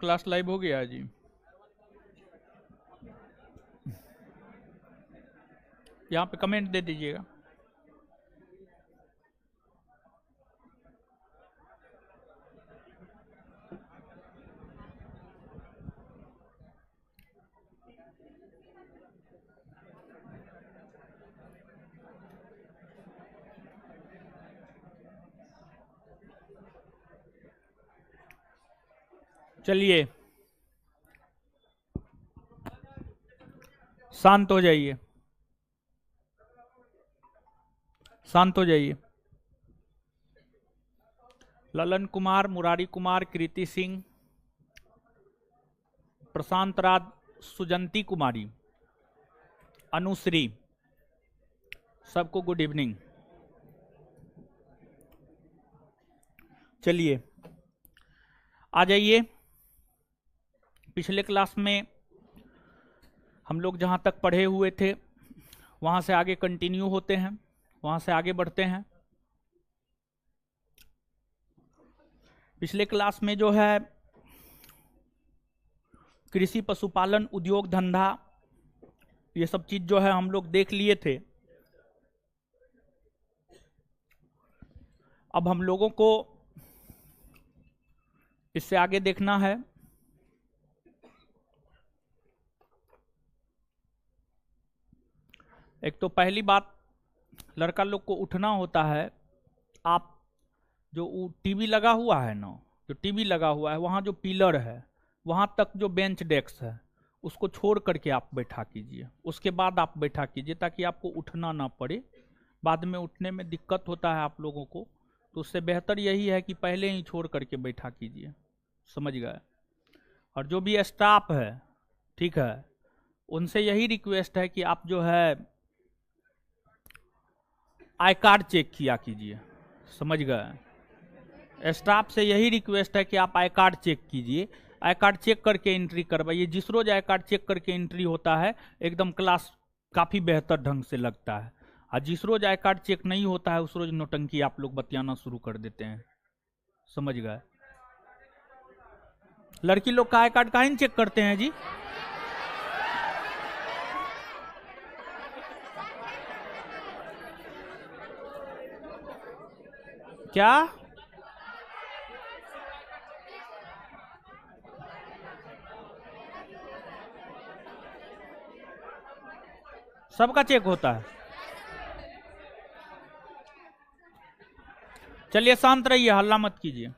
Class live हो गया है जी। यहाँ पे कमेंट दे दीजिएगा। चलिए शांत हो जाइए, शांत हो जाइए। ललन कुमार, मुरारी कुमार, कृति सिंह, प्रशांत राज, सुजंती कुमारी, अनुश्री, सबको गुड इवनिंग। चलिए आ जाइए। पिछले क्लास में हम लोग जहां तक पढ़े हुए थे वहां से आगे कंटिन्यू होते हैं, वहां से आगे बढ़ते हैं। पिछले क्लास में जो है कृषि, पशुपालन, उद्योग धंधा, ये सब चीज जो है हम लोग देख लिए थे। अब हम लोगों को इससे आगे देखना है। एक तो पहली बात, लड़का लोग को उठना होता है। आप जो टीवी लगा हुआ है ना, जो टीवी लगा हुआ है वहां जो पिलर है वहां तक जो बेंच डेस्क है उसको छोड़ करके आप बैठा कीजिए, उसके बाद आप बैठा कीजिए ताकि आपको उठना ना पड़े। बाद में उठने में दिक्कत होता है आप लोगों को, तो उससे बेहतर यही है कि पहले ही छोड़ करके बैठा कीजिए। समझ गए? और जो भी स्टाफ है, ठीक है, उनसे यही रिक्वेस्ट है कि आप जो है आई कार्ड चेक किया कीजिए। समझ गए? स्टाफ से यही रिक्वेस्ट है कि आप आई कार्ड चेक कीजिए, आई कार्ड चेक करके एंट्री करवाइए। जिस रोज आई कार्ड चेक करके एंट्री होता है एकदम क्लास काफी बेहतर ढंग से लगता है, और जिस रोज आई कार्ड चेक नहीं होता है उस रोज नौटंकी आप लोग बतियाना शुरू कर देते हैं। समझ गए? लड़की लोग का आई कार्ड काहे नहीं चेक करते हैं जी? क्या सबका चेक होता है? चलिए शांत रहिए, हल्ला मत कीजिए।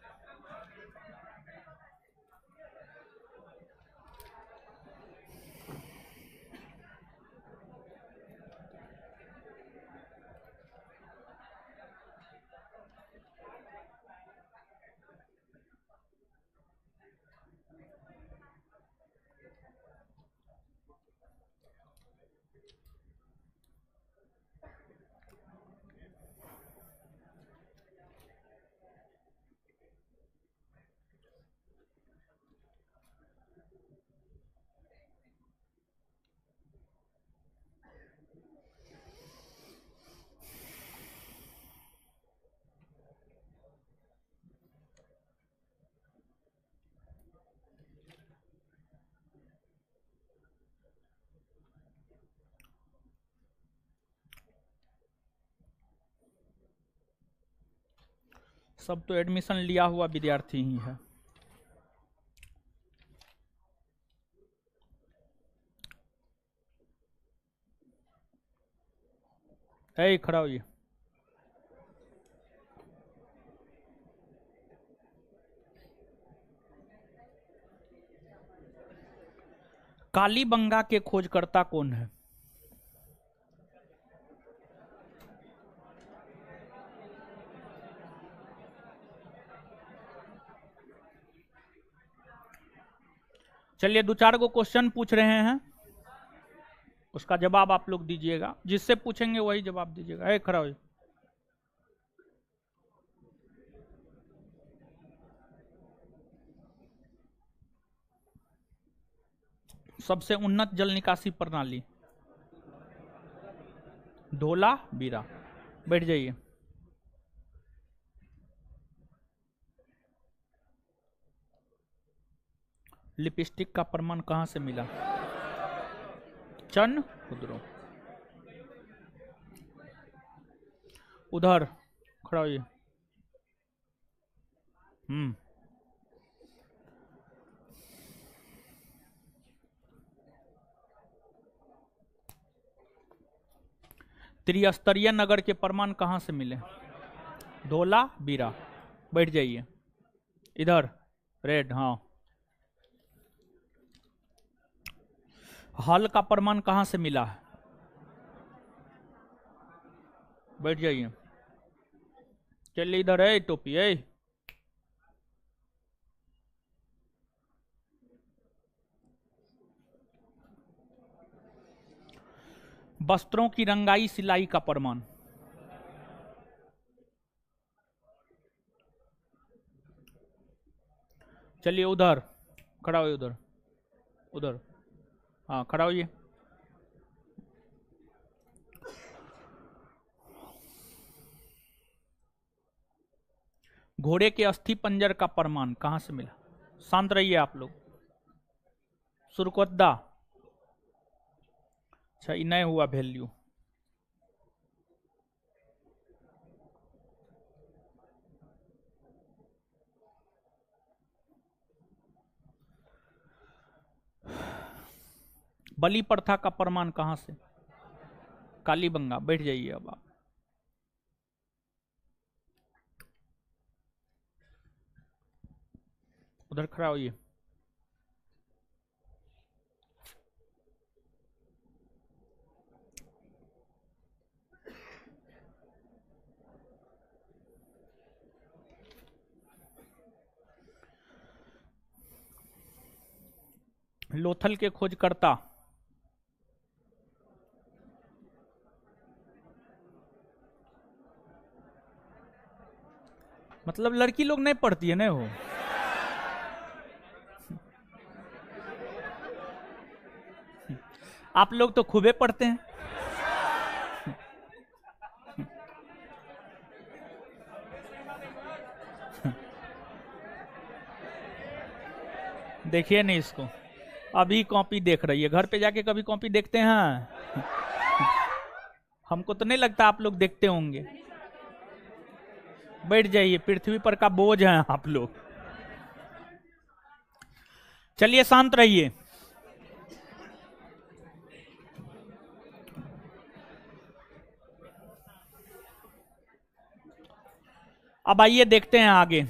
सब तो एडमिशन लिया हुआ विद्यार्थी ही है। ए खड़ा होइए। कालीबंगा के खोजकर्ता कौन है? चलिए दो चार गो क्वेश्चन पूछ रहे हैं, उसका जवाब आप लोग दीजिएगा। जिससे पूछेंगे वही जवाब दीजिएगा। ए खड़ा होइए। सबसे उन्नत जल निकासी प्रणाली? धोला बीरा। बैठ जाइए। लिपस्टिक का प्रमाण कहां से मिला? चन्न खुदरो। उधर खड़ा होइए। त्रिस्तरीय नगर के प्रमाण कहां से मिले? धोला बीरा। बैठ जाइए इधर। रेड। हाँ। हल का प्रमाण कहां से मिला है? बैठ जाइए। चलिए इधर है टोपी है। वस्त्रों की रंगाई सिलाई का प्रमाण? चलिए उधर खड़ा होइए। उधर उधर। हाँ खड़ा होइए। घोड़े के अस्थि पंजर का प्रमाण कहां से मिला? शांत रहिए आप लोग। सुरकोद्दा। अच्छा ये नहीं हुआ वैल्यू। बलि प्रथा का प्रमाण कहां से? कालीबंगा। बैठ जाइए अब आप। उधर खड़ा होइए। लोथल के खोजकर्ता? मतलब लड़की लोग नहीं पढ़ती है ना वो। आप लोग तो खूबे पढ़ते हैं। देखिए नहीं इसको, अभी कॉपी देख रही है। घर पे जाके कभी कॉपी देखते हैं? हमको तो नहीं लगता आप लोग देखते होंगे। बैठ जाइए, पृथ्वी पर का बोझ हैं आप लोग। चलिए शांत रहिए। अब आइए देखते हैं आगे।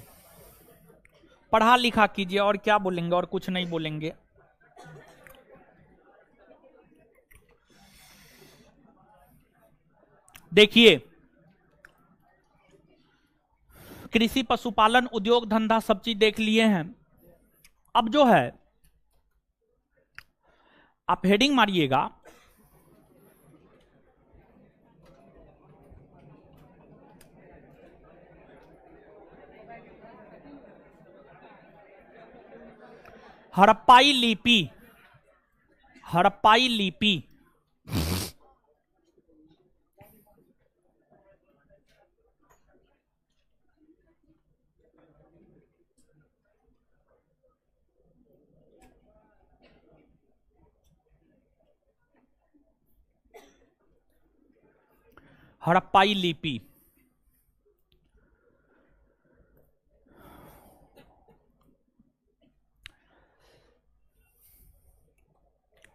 पढ़ा लिखा कीजिए। और क्या बोलेंगे? और कुछ नहीं बोलेंगे। देखिए, कृषि पशुपालन उद्योग धंधा सब चीज देख लिए हैं। अब जो है आप हेडिंग मारिएगा, हड़प्पाई लिपि। हड़प्पाई लिपि हड़प्पाई लिपि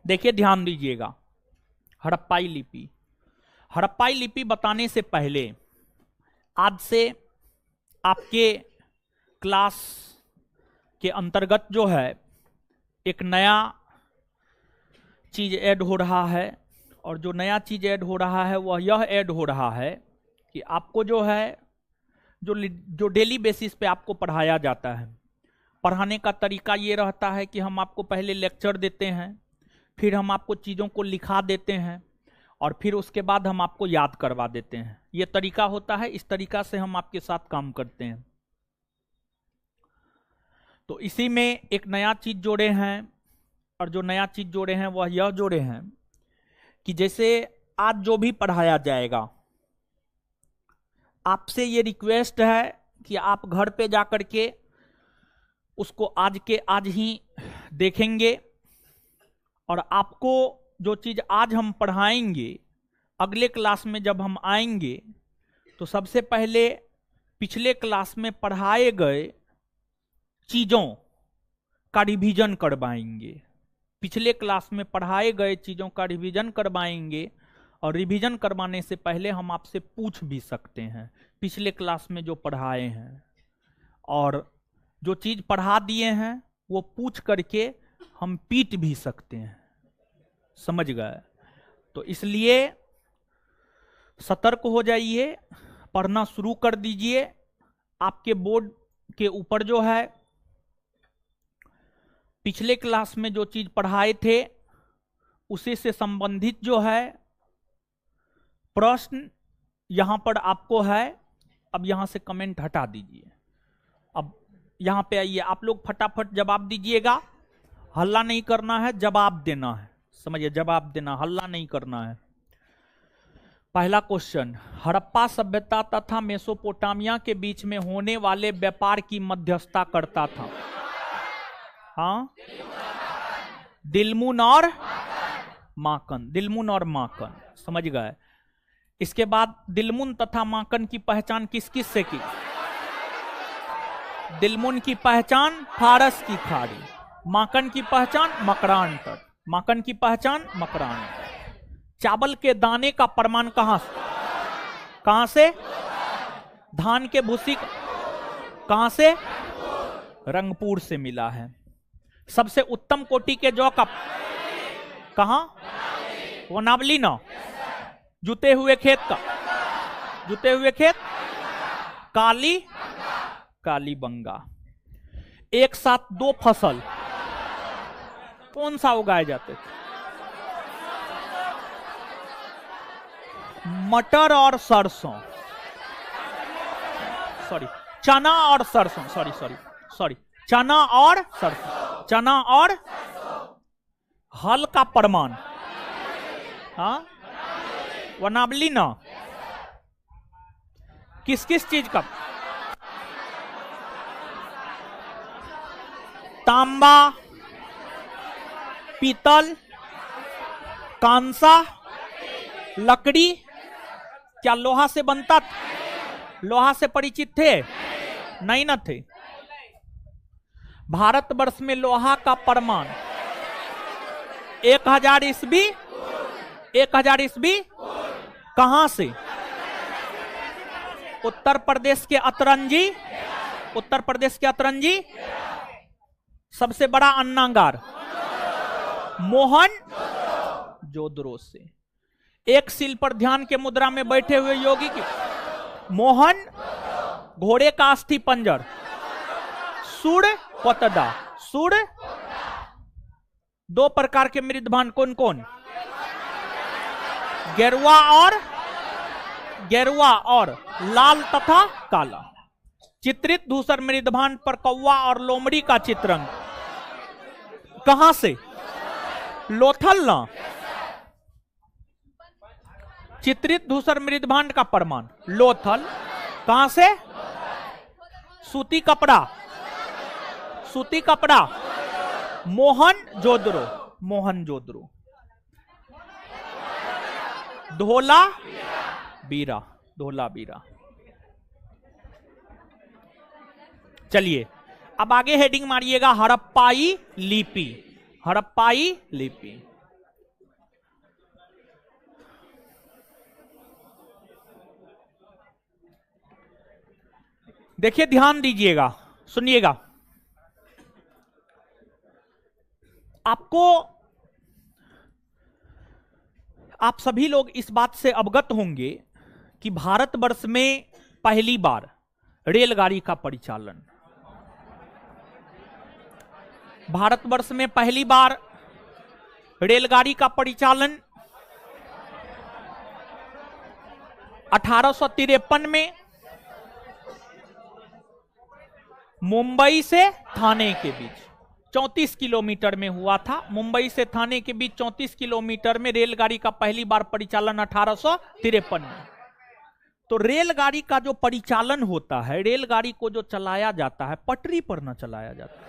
देखिए ध्यान दीजिएगा। हड़प्पाई लिपि, हड़प्पाई लिपि बताने से पहले आज से आपके क्लास के अंतर्गत जो है एक नया चीज ऐड हो रहा है। और जो नया चीज ऐड हो रहा है वह यह ऐड हो रहा है कि आपको जो है जो डेली बेसिस पे आपको पढ़ाया जाता है, पढ़ाने का तरीका ये रहता है कि हम आपको पहले लेक्चर देते हैं, फिर हम आपको चीज़ों को लिखा देते हैं और फिर उसके बाद हम आपको याद करवा देते हैं। ये तरीका होता है, इस तरीका से हम आपके साथ काम करते हैं। तो इसी में एक नया चीज जोड़े हैं, और जो नया चीज जोड़े हैं वह यह जोड़े हैं कि जैसे आज जो भी पढ़ाया जाएगा, आपसे ये रिक्वेस्ट है कि आप घर पे जाकर के उसको आज के आज ही देखेंगे और आपको जो चीज आज हम पढ़ाएंगे अगले क्लास में जब हम आएंगे तो सबसे पहले पिछले क्लास में पढ़ाए गए चीजों का रिवीजन करवाएंगे। पिछले क्लास में पढ़ाए गए चीजों का रिवीजन करवाएंगे और रिवीजन करवाने से पहले हम आपसे पूछ भी सकते हैं पिछले क्लास में जो पढ़ाए हैं, और जो चीज पढ़ा दिए हैं वो पूछ करके हम पीट भी सकते हैं, समझ गए। तो इसलिए सतर्क हो जाइए, पढ़ना शुरू कर दीजिए। आपके बोर्ड के ऊपर जो है पिछले क्लास में जो चीज पढ़ाए थे उसी से संबंधित जो है प्रश्न यहां पर आपको है। अब यहां से कमेंट हटा दीजिए, अब यहां पे आइए, आप लोग फटाफट जवाब दीजिएगा। हल्ला नहीं करना है, जवाब देना है, समझिए, जवाब देना, हल्ला नहीं करना है। पहला क्वेश्चन, हड़प्पा सभ्यता तथा मेसोपोटामिया के बीच में होने वाले व्यापार की मध्यस्थता करता था। हाँ, दिलमुन और माकन, दिलमुन और माकन, समझ गए। इसके बाद दिलमुन तथा माकन की पहचान किस किस से की? दिलमुन की पहचान फारस की खाड़ी, माकन की पहचान मकरान तट, माकन की पहचान मकरान तट। चावल के दाने का प्रमाण कहां से? धान के भूसी कहां से? रंगपुर से मिला है। सबसे उत्तम कोटि के जौ का कहां? वनावली ना, जुते हुए खेत का, जुते हुए खेत, काली बंगा। एक साथ दो फसल कौन सा उगाए जाते थे? मटर और सरसों, सॉरी, चना और सरसों, सॉरी, चना और सरसों, चना और हल का प्रमाण, हाँ, वनावली ना, किस किस चीज का? तांबा, पीतल, कांसा, लकड़ी। क्या लोहा से बनता था? लोहा से परिचित थे? नहीं न थे। भारतवर्ष में लोहा का प्रमाण 1000 ईस्वी, 1000 ईस्वी कहां से? उत्तर प्रदेश के अतरंजी, उत्तर प्रदेश के अतरंजी। सबसे बड़ा अन्नागार मोहनजोदड़ो से। एक सील पर ध्यान के मुद्रा में बैठे हुए योगी की मोहन, घोड़े का अस्थि पंजर, सुड़ पतदा, सुड़। दो प्रकार के मृदभांड कौन कौन? गेरुआ और लाल तथा काला। चित्रित धूसर मृदभांड पर कौवा और लोमड़ी का चित्रण कहां से? लोथल ना। चित्रित धूसर मृदभांड का प्रमाण लोथल, कहां से? सूती कपड़ा, सूती कपड़ा, मोहनजोदड़ो, मोहनजोदड़ो। धोला बीरा, धोला बीरा। चलिए अब आगे हेडिंग मारिएगा हड़प्पाई लिपि, हड़प्पाई लिपि। देखिए, ध्यान दीजिएगा, सुनिएगा। आपको, आप सभी लोग इस बात से अवगत होंगे कि भारतवर्ष में पहली बार रेलगाड़ी का परिचालन, भारतवर्ष में पहली बार रेलगाड़ी का परिचालन 1853 में मुंबई से थाने के बीच 34 किलोमीटर में हुआ था। मुंबई से थाने के बीच 34 किलोमीटर में रेलगाड़ी का पहली बार परिचालन 1853 में। तो रेलगाड़ी का जो परिचालन होता है, रेलगाड़ी को जो चलाया जाता है, पटरी पर ना चलाया जाता है,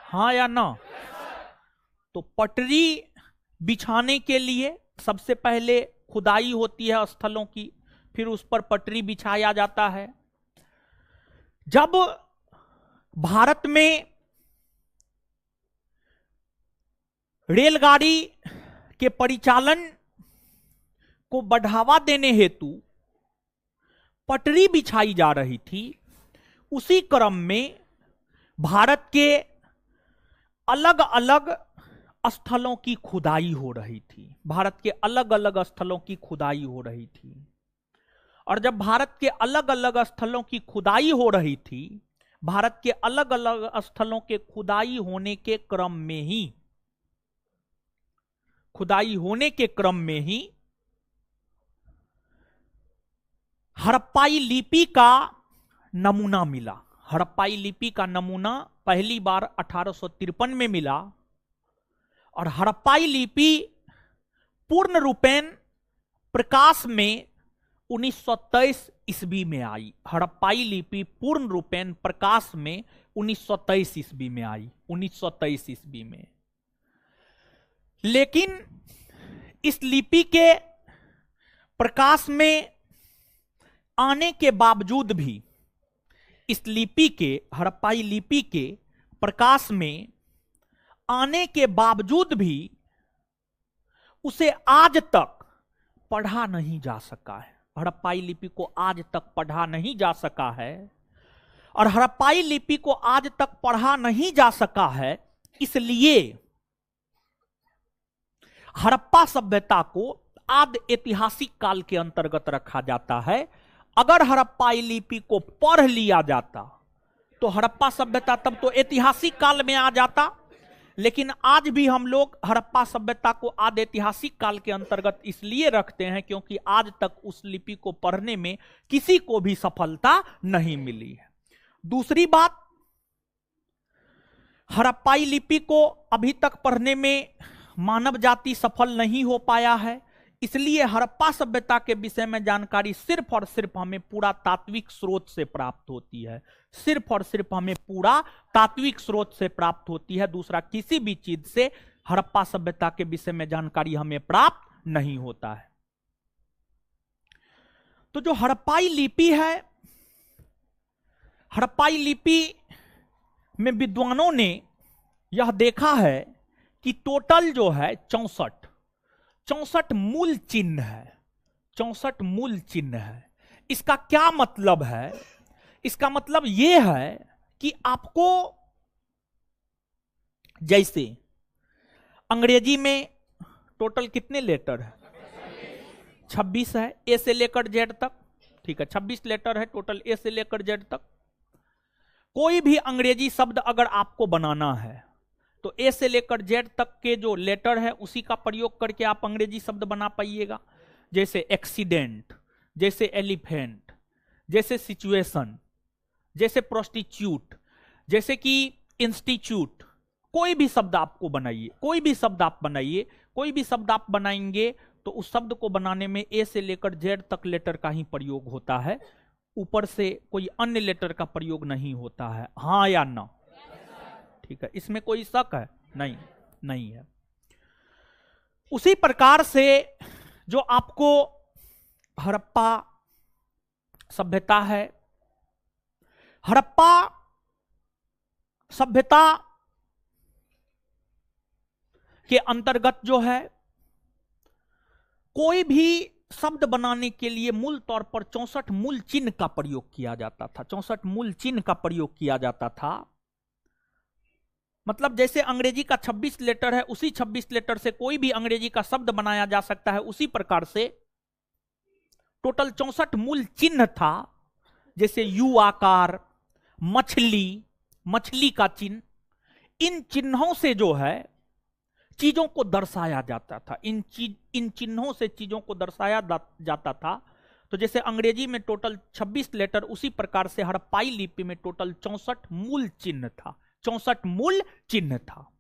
हाँ या ना? तो पटरी बिछाने के लिए सबसे पहले खुदाई होती है स्थलों की, फिर उस पर पटरी बिछाया जाता है। जब भारत में रेलगाड़ी के परिचालन को बढ़ावा देने हेतु पटरी बिछाई जा रही थी, उसी क्रम में भारत के अलग अलग स्थलों की खुदाई हो रही थी। भारत के अलग अलग स्थलों की खुदाई हो रही थी। और जब भारत के अलग अलग स्थलों की खुदाई हो रही थी, भारत के अलग अलग स्थलों के खुदाई होने के क्रम में ही हड़प्पाई लिपि का नमूना मिला। हड़प्पाई लिपि का नमूना पहली बार 1853 में मिला और हड़प्पाई लिपि पूर्ण रूपेण प्रकाश में 1923 ईस्वी में आई। हड़प्पाई लिपि पूर्ण रूपेण प्रकाश में 1923 ईस्वी में आई, 1923 ईस्वी में। लेकिन इस लिपि के प्रकाश में आने के बावजूद भी, इस लिपि के, हड़प्पाई लिपि के प्रकाश में आने के बावजूद भी उसे आज तक पढ़ा नहीं जा सका है। हड़प्पाई लिपि को आज तक पढ़ा नहीं जा सका है। और हड़प्पाई लिपि को आज तक पढ़ा नहीं जा सका है, इसलिए हड़प्पा सभ्यता को आदि ऐतिहासिक काल के अंतर्गत रखा जाता है। अगर हड़प्पाई लिपि को पढ़ लिया जाता तो हड़प्पा सभ्यता तब तो ऐतिहासिक काल में आ जाता। लेकिन आज भी हम लोग हड़प्पा सभ्यता को आदि ऐतिहासिक काल के अंतर्गत इसलिए रखते हैं क्योंकि आज तक उस लिपि को पढ़ने में किसी को भी सफलता नहीं मिली है। दूसरी बात, हड़प्पाई लिपि को अभी तक पढ़ने में मानव जाति सफल नहीं हो पाया है, इसलिए हड़प्पा सभ्यता के विषय में जानकारी सिर्फ और सिर्फ हमें पूरा तात्विक स्रोत से प्राप्त होती है। सिर्फ और सिर्फ हमें पूरा तात्विक स्रोत से प्राप्त होती है। दूसरा किसी भी चीज से हड़प्पा सभ्यता के विषय में जानकारी हमें प्राप्त नहीं होता है। तो जो हड़प्पाई लिपि है, हड़प्पाई लिपि में विद्वानों ने यह देखा है कि टोटल जो है 64 मूल चिन्ह है। 64 मूल चिन्ह है। इसका क्या मतलब है? इसका मतलब यह है कि आपको, जैसे अंग्रेजी में टोटल कितने लेटर है? 26 है, ए से लेकर जेड तक। ठीक है, 26 लेटर है टोटल, ए से लेकर जेड तक। कोई भी अंग्रेजी शब्द अगर आपको बनाना है तो ए से लेकर जेड तक के जो लेटर है उसी का प्रयोग करके आप अंग्रेजी शब्द बना पाइएगा। जैसे एक्सीडेंट, जैसे एलिफेंट, जैसे सिचुएशन, जैसे प्रोस्टिट्यूट, जैसे कि इंस्टीट्यूट। कोई भी शब्द आपको बनाइए, कोई भी शब्द आप बनाइए, कोई भी शब्द आप बनाएंगे तो उस शब्द को बनाने में ए से लेकर जेड तक लेटर का ही प्रयोग होता है, ऊपर से कोई अन्य लेटर का प्रयोग नहीं होता है। हाँ या ना? ठीक है, इसमें कोई शक है? नहीं है। उसी प्रकार से जो आपको हड़प्पा सभ्यता है, हड़प्पा सभ्यता के अंतर्गत जो है कोई भी शब्द बनाने के लिए मूल तौर पर 64 मूल चिन्ह का प्रयोग किया जाता था। 64 मूल चिन्ह का प्रयोग किया जाता था। मतलब जैसे अंग्रेजी का 26 लेटर है, उसी 26 लेटर से कोई भी अंग्रेजी का शब्द बनाया जा सकता है। उसी प्रकार से टोटल 64 मूल चिन्ह था। जैसे यू आकार, मछली, मछली का चिन्ह, इन चिन्हों से जो है चीजों को दर्शाया जाता था। इन चिन्हों से चीजों को दर्शाया जाता था। तो जैसे अंग्रेजी में टोटल 26 लेटर, उसी प्रकार से हड़प्पाई लिपि में टोटल 64 मूल चिन्ह था। 64 मूल चिन्ह था।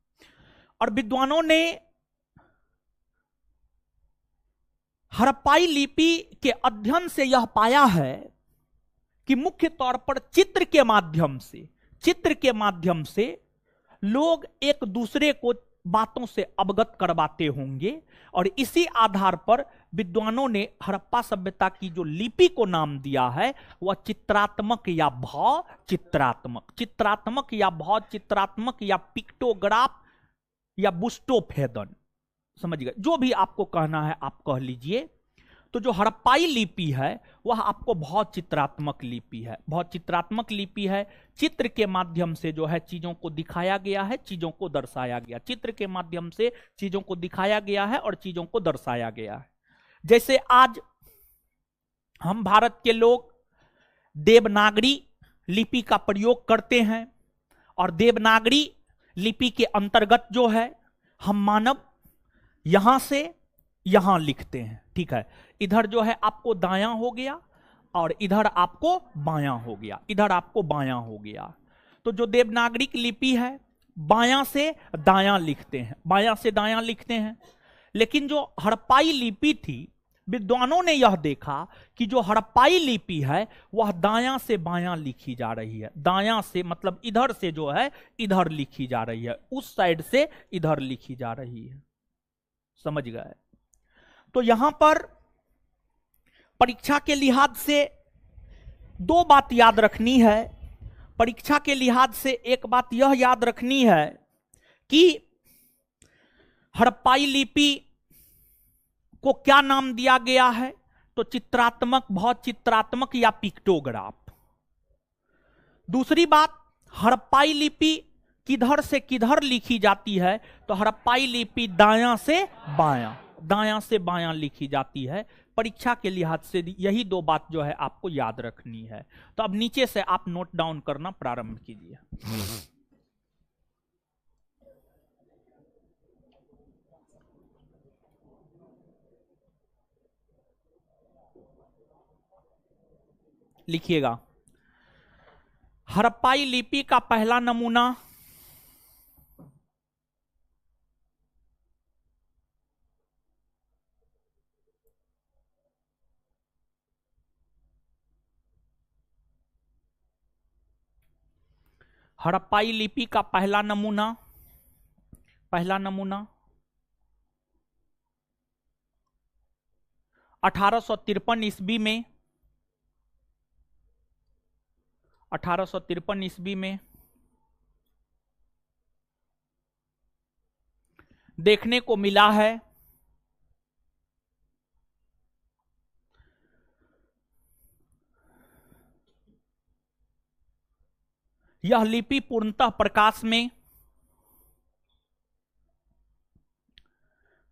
और विद्वानों ने हड़प्पाई लिपि के अध्ययन से यह पाया है कि मुख्य तौर पर चित्र के माध्यम से लोग एक दूसरे को बातों से अवगत करवाते होंगे और इसी आधार पर विद्वानों ने हड़प्पा सभ्यता की जो लिपि को नाम दिया है वह चित्रात्मक या भाव चित्रात्मक, चित्रात्मक या भाव चित्रात्मक या पिक्टोग्राफ या बुस्टोफेदन, समझ गए, जो भी आपको कहना है आप कह लीजिए। तो जो हड़प्पाई लिपि है वह आपको बहुत चित्रात्मक लिपि है, बहुत चित्रात्मक लिपि है। चित्र के माध्यम से जो है चीजों को दिखाया गया है, चीजों को दर्शाया गया, चित्र के माध्यम से चीजों को दिखाया गया है और चीजों को दर्शाया गया है। जैसे आज हम भारत के लोग देवनागरी लिपि का प्रयोग करते हैं और देवनागरी लिपि के अंतर्गत जो है हम मानव यहां से यहां लिखते हैं, ठीक है। इधर जो है आपको दायां हो गया और इधर आपको बायां हो गया, इधर आपको बायां हो गया। तो जो देवनागरी लिपि है बायां से दायां लिखते हैं, बायां से दायां लिखते हैं। लेकिन जो हड़प्पाई लिपि थी, विद्वानों ने यह देखा कि जो हड़प्पाई लिपि है वह दायां से बायां लिखी जा रही है, दायां से मतलब इधर से जो है इधर लिखी जा रही है, उस साइड से इधर लिखी जा रही है, समझ गए। तो यहां पर परीक्षा के लिहाज से दो बात याद रखनी है। परीक्षा के लिहाज से एक बात यह याद रखनी है कि हड़प्पाई लिपि को क्या नाम दिया गया है, तो चित्रात्मक, बहुत चित्रात्मक या पिक्टोग्राफ। दूसरी बात, हड़प्पाई लिपि किधर से किधर लिखी जाती है, तो हड़प्पाई लिपि दायां से बायां, दायां से बायां लिखी जाती है। परीक्षा के लिहाज से यही दो बात जो है आपको याद रखनी है। तो अब नीचे से आप नोट डाउन करना प्रारंभ कीजिए। लिखिएगा, हड़प्पाई लिपि का पहला नमूना हड़प्पाई लिपि का पहला नमूना 1853 ईस्वी में 1853 ईस्वी में देखने को मिला है। यह लिपि पूर्णतः प्रकाश में,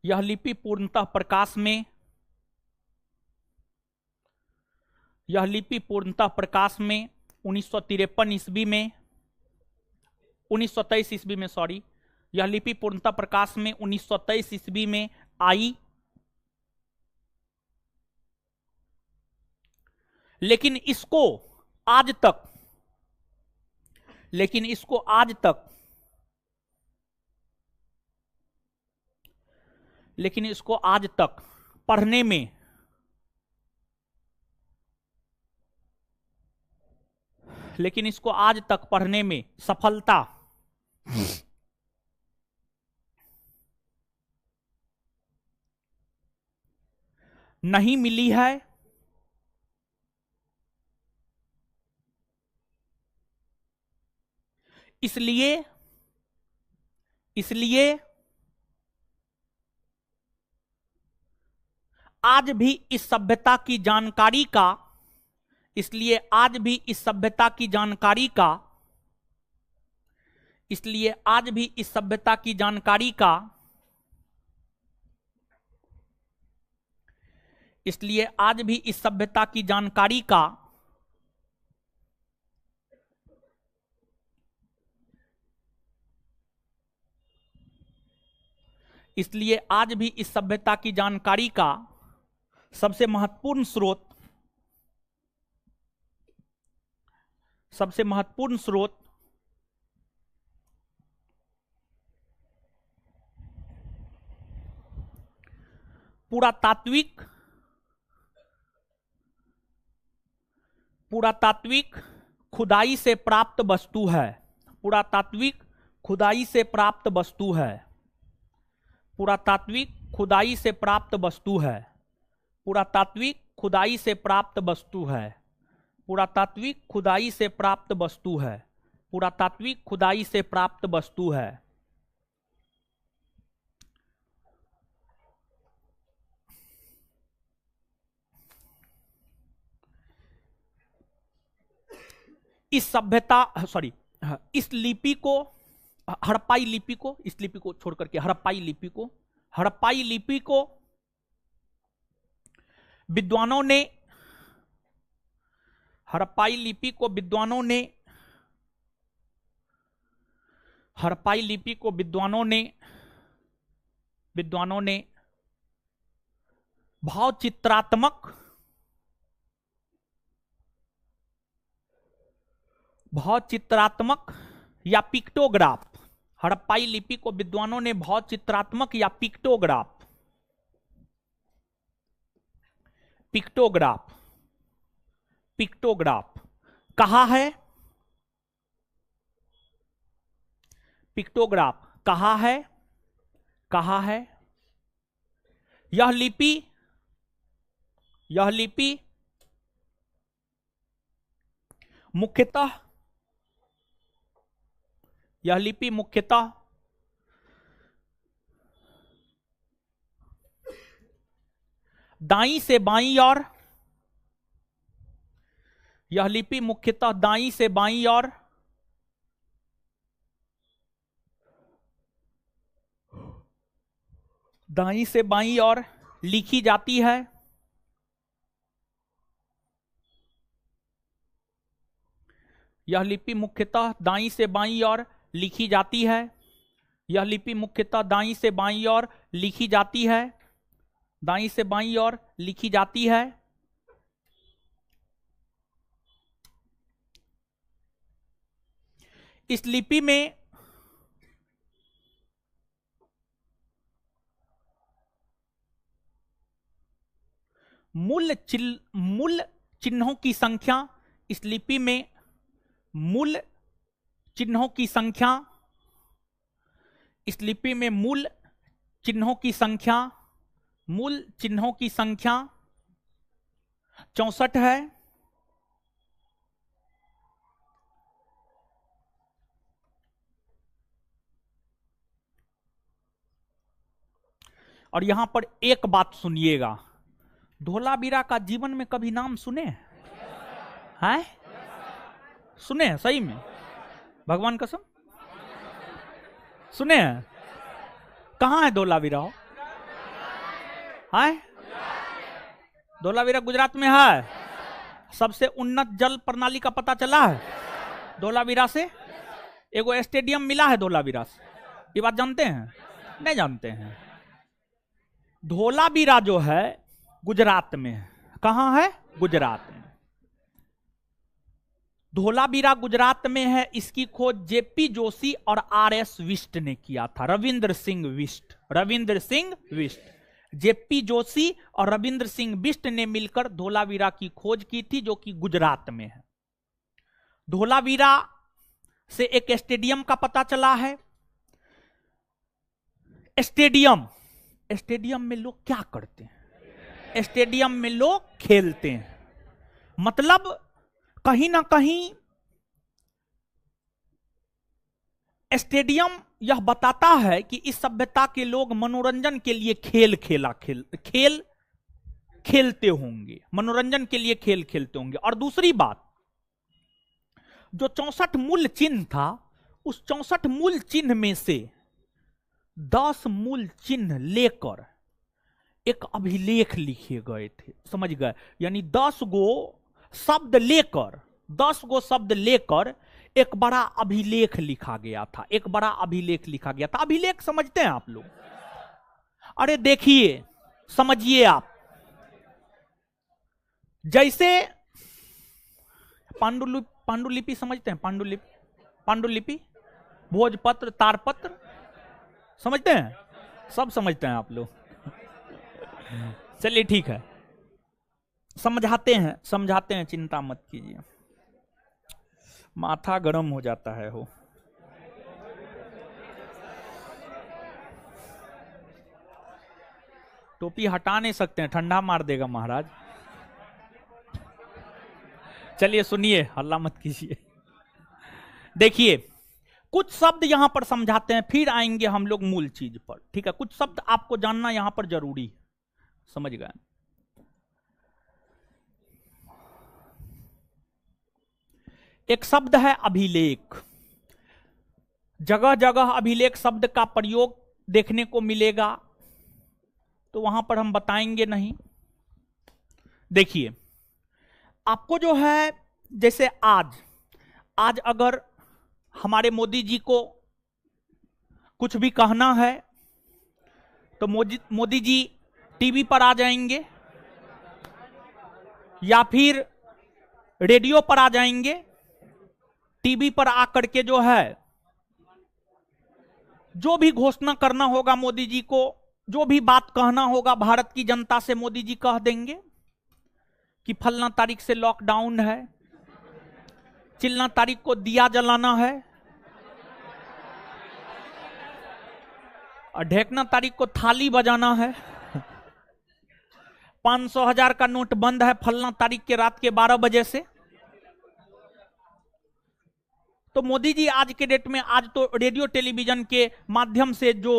यह लिपि पूर्णतः प्रकाश में, यह लिपि पूर्णतः प्रकाश में 1953 ईस्वी में, 1923 ईस्वी में, सॉरी, यह लिपि पूर्णतः प्रकाश में 1923 ईस्वी में आई। लेकिन इसको आज तक पढ़ने में सफलता नहीं मिली है। इसलिए आज भी इस सभ्यता की जानकारी का, इसलिए आज भी इस सभ्यता की जानकारी का, इसलिए आज भी इस सभ्यता की जानकारी का, इसलिए आज भी इस सभ्यता की जानकारी का इसलिए आज भी इस सभ्यता की जानकारी का सबसे महत्वपूर्ण स्रोत पुरातात्विक खुदाई से प्राप्त वस्तु है, पुरातात्विक खुदाई से प्राप्त वस्तु है। पुरातात्विक खुदाई से प्राप्त वस्तु है। पुरातात्विक खुदाई से प्राप्त वस्तु है। पुरातात्विक खुदाई से प्राप्त वस्तु है। पुरातात्विक खुदाई से प्राप्त वस्तु है। इस सभ्यता इस लिपि को, हड़प्पाई लिपि को, इस लिपि को छोड़ करके हड़प्पाई लिपि को, हड़प्पाई लिपि को विद्वानों ने, हड़प्पाई लिपि को विद्वानों ने, हड़प्पाई लिपि को विद्वानों ने भावचित्रात्मक या पिक्टोग्राफ, हड़प्पाई लिपि को विद्वानों ने भावचित्रात्मक या पिक्टोग्राफ कहा है। पिक्टोग्राफ कहा है। यह लिपि मुख्यतः दाईं से बाईं ओर, यह लिपि मुख्यतः दाईं से बाईं ओर लिखी जाती है। यह लिपि मुख्यतः दाईं से बाईं ओर लिखी जाती है। यह लिपि मुख्यतः दाईं से बाईं ओर लिखी जाती है। दाईं से बाईं ओर लिखी जाती है। इस लिपि में मूल चिन्हों की संख्या, इस लिपि में मूल चिन्हों की संख्या, इस लिपि में मूल चिन्हों की संख्या 64 है। और यहां पर एक बात सुनिएगा, धोलावीरा का जीवन में कभी नाम सुने हैं? सुने हैं सही में? भगवान कसम सुने हैं? कहां है धोलावीरा? है धोलावीरा गुजरात में है। सबसे उन्नत जल प्रणाली का पता चला है धोलावीरा से। एगो स्टेडियम मिला है धोलावीरा से, ये बात जानते हैं? नहीं जानते हैं। धोलावीरा जो है गुजरात में है। कहां है? गुजरात में। धोलावीरा गुजरात में है। इसकी खोज जेपी जोशी और आरएस विष्ट ने किया था। रविंद्र सिंह विष्ट, जेपी जोशी और रविंद्र सिंह बिष्ट ने मिलकर धोलावीरा की खोज की थी, जो कि गुजरात में है। धोलावीरा से एक स्टेडियम का पता चला है। स्टेडियम में लोग क्या करते हैं? स्टेडियम में लोग खेलते हैं। मतलब कहीं ना कहीं स्टेडियम यह बताता है कि इस सभ्यता के लोग मनोरंजन के लिए खेल खेलते होंगे, मनोरंजन के लिए खेल खेलते होंगे। और दूसरी बात, जो 64 मूल चिन्ह था, उस 64 मूल चिन्ह में से 10 मूल चिन्ह लेकर एक अभिलेख लिखे गए थे। समझ गए? यानी 10 गो शब्द लेकर एक बड़ा अभिलेख लिखा गया था। अभिलेख समझते हैं आप लोग? अरे देखिए, समझिए आप। जैसे पांडुलिपि समझते हैं? पांडुलिपि, भोजपत्र, तारपत्र समझते हैं? सब समझते हैं आप लोग। चलिए ठीक है, समझाते हैं, चिंता मत कीजिए। माथा गर्म हो जाता है हो। टोपी हटा नहीं सकते हैं, ठंडा मार देगा महाराज। चलिए सुनिए, हल्ला मत कीजिए। देखिए कुछ शब्द यहां पर समझाते हैं, फिर आएंगे हम लोग मूल चीज पर, ठीक है। कुछ शब्द आपको जानना यहां पर जरूरी है, समझ गए। एक शब्द है अभिलेख। जगह जगह अभिलेख शब्द का प्रयोग देखने को मिलेगा, तो वहां पर हम बताएंगे नहीं। देखिए आपको जो है, जैसे आज अगर हमारे मोदी जी को कुछ भी कहना है तो मोदी जी टीवी पर आ जाएंगे या फिर रेडियो पर आ जाएंगे। टीवी पर आकर के जो है, जो भी घोषणा करना होगा मोदी जी को, जो भी बात कहना होगा भारत की जनता से, मोदी जी कह देंगे कि फलना तारीख से लॉकडाउन है, चिलना तारीख को दिया जलाना है, और ढेकना तारीख को थाली बजाना है, 500,000 का नोट बंद है फलना तारीख के रात के 12 बजे से। तो मोदी जी आज के डेट में, आज तो रेडियो टेलीविजन के माध्यम से जो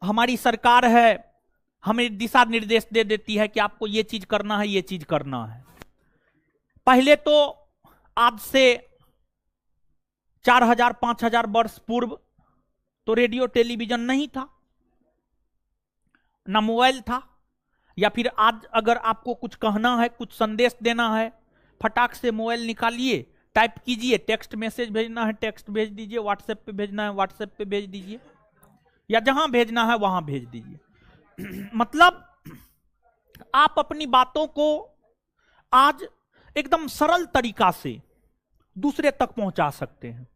हमारी सरकार है हमें दिशा निर्देश दे देती है कि आपको ये चीज करना है, ये चीज करना है। पहले तो आज से 4,000 5,000 वर्ष पूर्व तो रेडियो टेलीविजन नहीं था, ना मोबाइल था। या फिर आज अगर आपको कुछ कहना है, कुछ संदेश देना है, फटाक से मोबाइल निकालिए, टाइप कीजिए, टेक्स्ट मैसेज भेजना है टेक्स्ट भेज दीजिए, व्हाट्सएप पे भेजना है व्हाट्सएप पे भेज दीजिए, या जहां भेजना है वहां भेज दीजिए। मतलब आप अपनी बातों को आज एकदम सरल तरीका से दूसरे तक पहुंचा सकते हैं।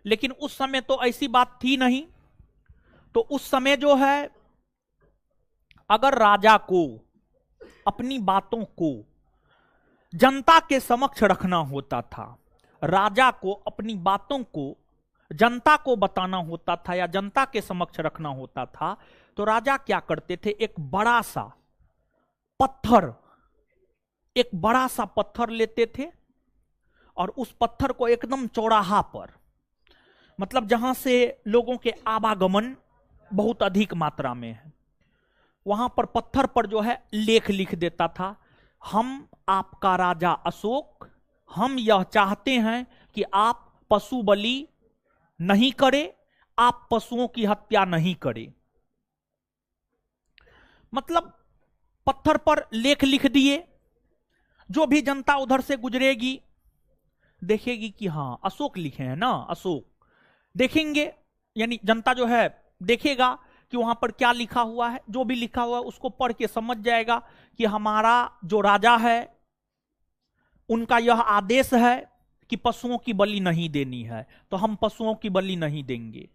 लेकिन उस समय तो ऐसी बात थी नहीं। तो उस समय जो है, अगर राजा को अपनी बातों को जनता के समक्ष रखना होता था, राजा को अपनी बातों को जनता को बताना होता था या जनता के समक्ष रखना होता था, तो राजा क्या करते थे, एक बड़ा सा पत्थर लेते थे और उस पत्थर को एकदम चौराहा पर, मतलब जहां से लोगों के आवागमन बहुत अधिक मात्रा में है, वहां पर पत्थर पर जो है लेख लिख देता था, हम आपका राजा अशोक, हम यह चाहते हैं कि आप पशु बलि नहीं करें, आप पशुओं की हत्या नहीं करें। मतलब पत्थर पर लेख लिख दिए, जो भी जनता उधर से गुजरेगी देखेगी कि हां अशोक लिखे हैं ना, अशोक देखेंगे, यानी जनता जो है देखेगा कि वहां पर क्या लिखा हुआ है, जो भी लिखा हुआ है उसको पढ़ के समझ जाएगा कि हमारा जो राजा है उनका यह आदेश है कि पशुओं की बलि नहीं देनी है, तो हम पशुओं की बलि नहीं देंगे।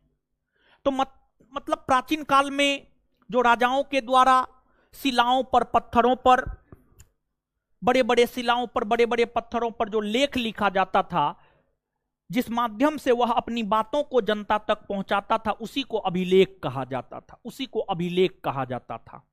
तो मतलब प्राचीन काल में जो राजाओं के द्वारा शिलाओं पर, पत्थरों पर, बड़े बड़े शिलाओं पर, बड़े बड़े पत्थरों पर जो लेख लिखा जाता था, जिस माध्यम से वह अपनी बातों को जनता तक पहुंचाता था, उसी को अभिलेख कहा जाता था, उसी को अभिलेख कहा जाता था।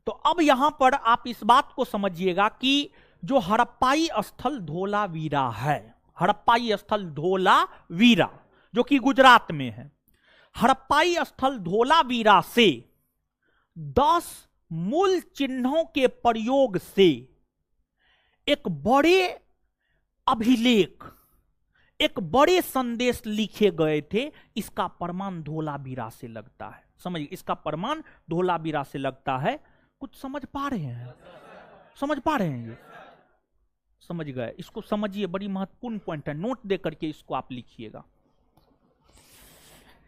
तो अब यहां पर आप इस बात को समझिएगा कि जो हड़प्पाई स्थल धोलावीरा है, हड़प्पाई स्थल धोलावीरा जो कि गुजरात में है, हड़प्पाई स्थल धोलावीरा से 10 मूल चिन्हों के प्रयोग से एक बड़े अभिलेख, एक बड़े संदेश लिखे गए थे। इसका प्रमाण धोलावीरा से लगता है। समझिए, इसका प्रमाण धोलावीरा से लगता है। कुछ समझ पा रहे हैं? समझ पा रहे हैं? ये समझ गए? इसको समझिए, बड़ी महत्वपूर्ण पॉइंट है। नोट दे करके इसको आप लिखिएगा।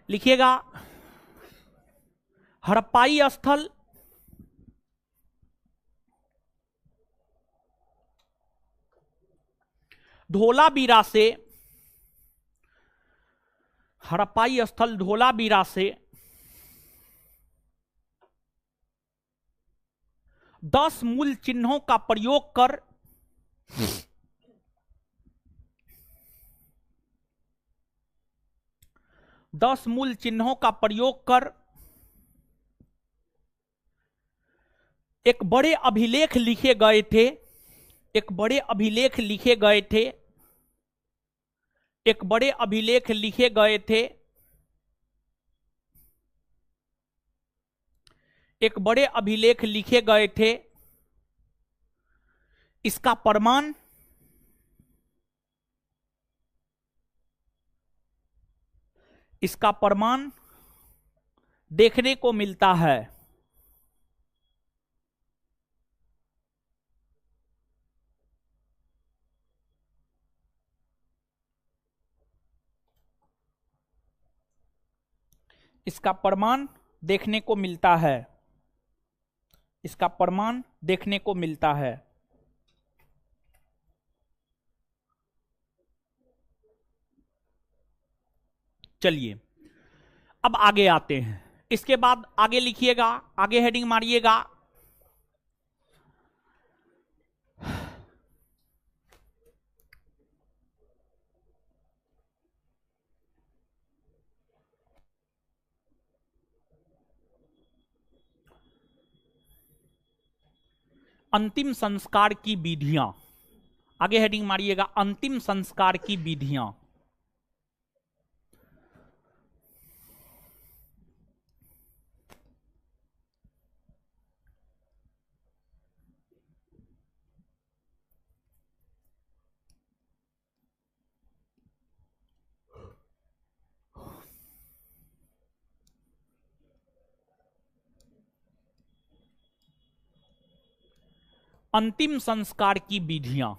लिखिएगा, हड़प्पाई स्थल धोलावीरा से, हड़प्पाई स्थल धोलावीरा से 10 मूल चिन्हों का प्रयोग कर एक बड़े अभिलेख लिखे गए थे, एक बड़े अभिलेख लिखे गए थे, एक बड़े अभिलेख लिखे गए थे, एक बड़े अभिलेख लिखे गए थे। इसका प्रमाण देखने को मिलता है। इसका प्रमाण देखने को मिलता है। इसका प्रमाण देखने को मिलता है। चलिए अब आगे आते हैं। इसके बाद आगे लिखिएगा, आगे हेडिंग मारिएगा, अंतिम संस्कार की विधियां। आगे हेडिंग मारिएगा, अंतिम संस्कार की विधियां। अंतिम संस्कार की विधियां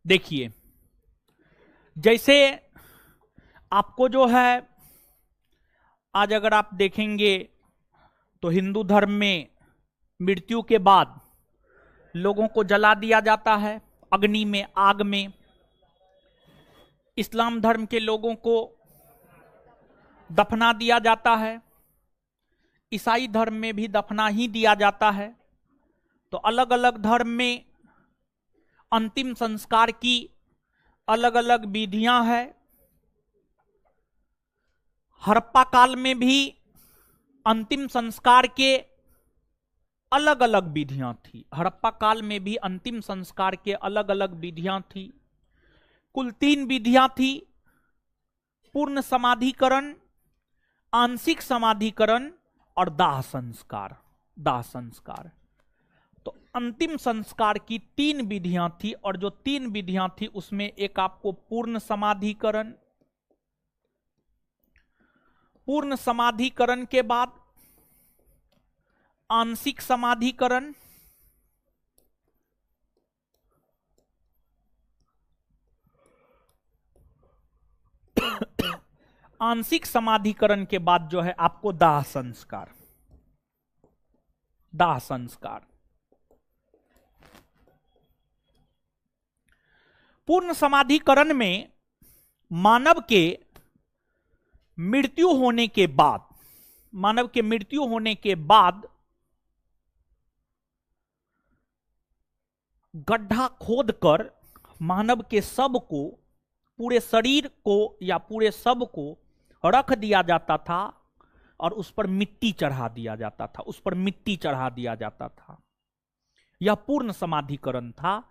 देखिए, जैसे आपको जो है आज अगर आप देखेंगे तो हिंदू धर्म में मृत्यु के बाद लोगों को जला दिया जाता है अग्नि में, आग में। इस्लाम धर्म के लोगों को दफना दिया जाता है, ईसाई धर्म में भी दफना ही दिया जाता है। तो अलग अलग धर्म में अंतिम संस्कार की अलग अलग विधियां हैं। हड़प्पा काल में भी अंतिम संस्कार के अलग अलग विधियां थी। हड़प्पा काल में भी अंतिम संस्कार के अलग अलग विधियां थी। कुल 3 विधियां थी: पूर्ण समाधिकरण, आंशिक समाधिकरण और दाह संस्कार। दाह संस्कार। तो अंतिम संस्कार की 3 विधियां थी, और जो 3 विधियां थी उसमें एक आपको पूर्ण समाधिकरण, पूर्ण समाधिकरण के बाद आंशिक समाधिकरण, आंशिक समाधिकरण के बाद जो है आपको दाह संस्कार। दाह संस्कार। पूर्ण समाधिकरण में मानव के मृत्यु होने के बाद, मानव के मृत्यु होने के बाद गड्ढा खोदकर मानव के शव को, पूरे शरीर को या पूरे शव को रख दिया जाता था और उस पर मिट्टी चढ़ा दिया जाता था, उस पर मिट्टी चढ़ा दिया जाता था। यह पूर्ण समाधिकरण था,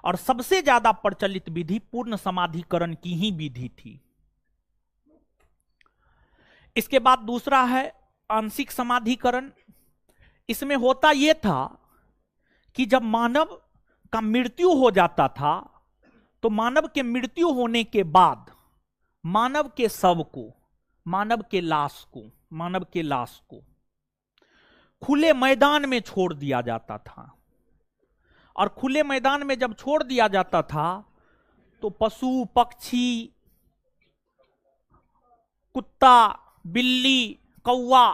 और सबसे ज्यादा प्रचलित विधि पूर्ण समाधिकरण की ही विधि थी। इसके बाद दूसरा है आंशिक समाधिकरण। इसमें होता यह था कि जब मानव का मृत्यु हो जाता था तो मानव के मृत्यु होने के बाद मानव के शव को, मानव के लाश को, मानव के लाश को खुले मैदान में छोड़ दिया जाता था। और खुले मैदान में जब छोड़ दिया जाता था तो पशु पक्षी, कुत्ता, बिल्ली, कौवा,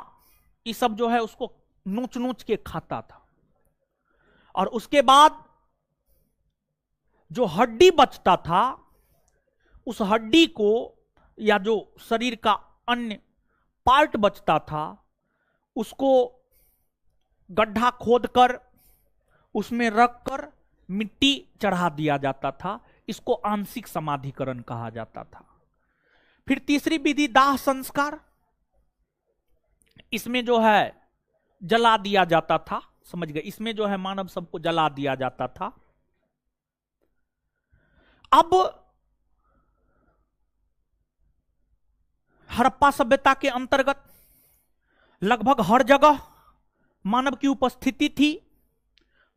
ये सब जो है उसको नोच नोच के खाता था। और उसके बाद जो हड्डी बचता था, उस हड्डी को या जो शरीर का अन्य पार्ट बचता था उसको गड्ढा खोदकर उसमें रखकर मिट्टी चढ़ा दिया जाता था। इसको आंशिक समाधिकरण कहा जाता था। फिर तीसरी विधि दाह संस्कार। इसमें जो है जला दिया जाता था, समझ गए, इसमें जो है मानव सबको जला दिया जाता था। अब हड़प्पा सभ्यता के अंतर्गत लगभग हर जगह मानव की उपस्थिति थी,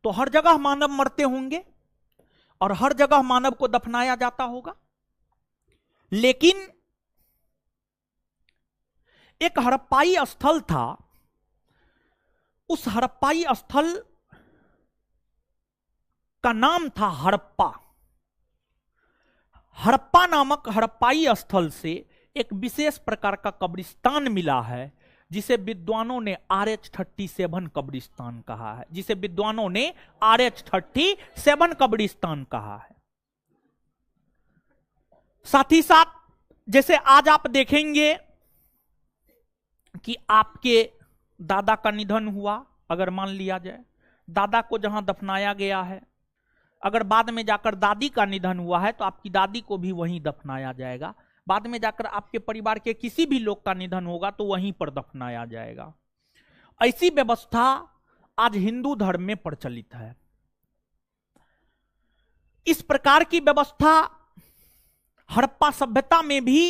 तो हर जगह मानव मरते होंगे और हर जगह मानव को दफनाया जाता होगा। लेकिन एक हड़प्पाई स्थल था, उस हड़प्पाई स्थल का नाम था हड़प्पा। हड़प्पा नामक हड़प्पाई स्थल से एक विशेष प्रकार का कब्रिस्तान मिला है, जिसे विद्वानों ने RH37 कब्रिस्तान कहा है, जिसे विद्वानों ने RH37 कब्रिस्तान कहा है। साथ ही साथ जैसे आज आप देखेंगे कि आपके दादा का निधन हुआ, अगर मान लिया जाए दादा को जहां दफनाया गया है, अगर बाद में जाकर दादी का निधन हुआ है तो आपकी दादी को भी वहीं दफनाया जाएगा, बाद में जाकर आपके परिवार के किसी भी लोग का निधन होगा तो वहीं पर दफनाया जाएगा। ऐसी व्यवस्था आज हिंदू धर्म में प्रचलित है। इस प्रकार की व्यवस्था हड़प्पा सभ्यता में भी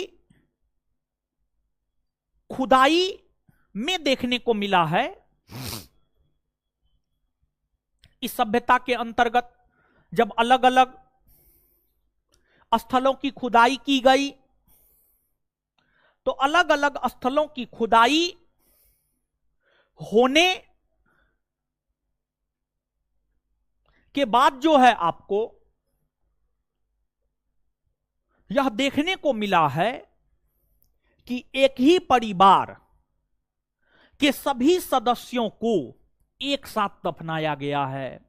खुदाई में देखने को मिला है। इस सभ्यता के अंतर्गत जब अलग अलग स्थलों की खुदाई की गई, तो अलग अलग स्थलों की खुदाई होने के बाद जो है आपको यह देखने को मिला है कि एक ही परिवार के सभी सदस्यों को एक साथ दफनाया गया है।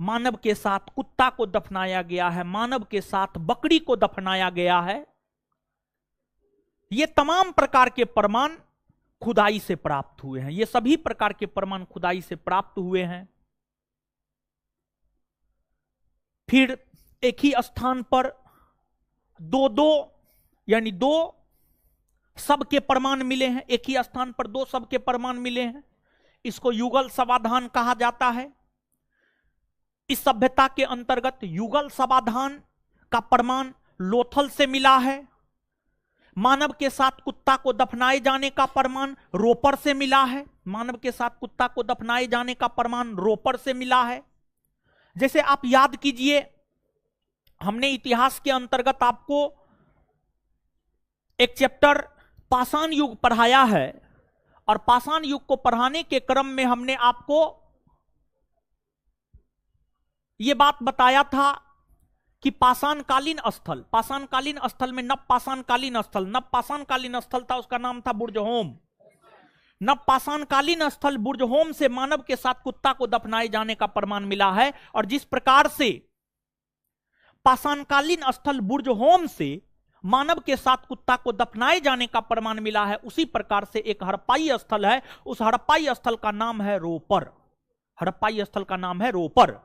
मानव के साथ कुत्ता को दफनाया गया है, मानव के साथ बकरी को दफनाया गया है। ये तमाम प्रकार के प्रमाण खुदाई से प्राप्त हुए हैं, ये सभी प्रकार के प्रमाण खुदाई से प्राप्त हुए हैं। फिर एक ही स्थान पर दो शव के प्रमाण मिले हैं, एक ही स्थान पर 2 शव के प्रमाण मिले हैं। इसको युगल शवाधान कहा जाता है। इस सभ्यता के अंतर्गत युगल शवाधान का प्रमाण लोथल से मिला है। मानव के साथ कुत्ता को दफनाए जाने का प्रमाण रोपर से मिला है। मानव के साथ कुत्ता को दफनाए जाने का प्रमाण रोपर से मिला है। जैसे आप याद कीजिए, हमने इतिहास के अंतर्गत आपको एक चैप्टर पाषाण युग पढ़ाया है, और पाषाण युग को पढ़ाने के क्रम में हमने आपको यह बात बताया था कि पाषाणकालीन स्थल में नव पाषाणकालीन स्थल था, उसका नाम था बुर्जहोम। नव पाषाणकालीन स्थल बुर्जहोम से मानव के साथ कुत्ता को दफनाए जाने का प्रमाण मिला है। और जिस प्रकार से पाषाणकालीन स्थल बुर्जहोम से मानव के साथ कुत्ता को दफनाए जाने का प्रमाण मिला है, उसी प्रकार से एक हड़प्पाई स्थल है, उस हड़प्पाई स्थल का नाम है रोपर। हड़प्पाई स्थल का नाम है रोपर।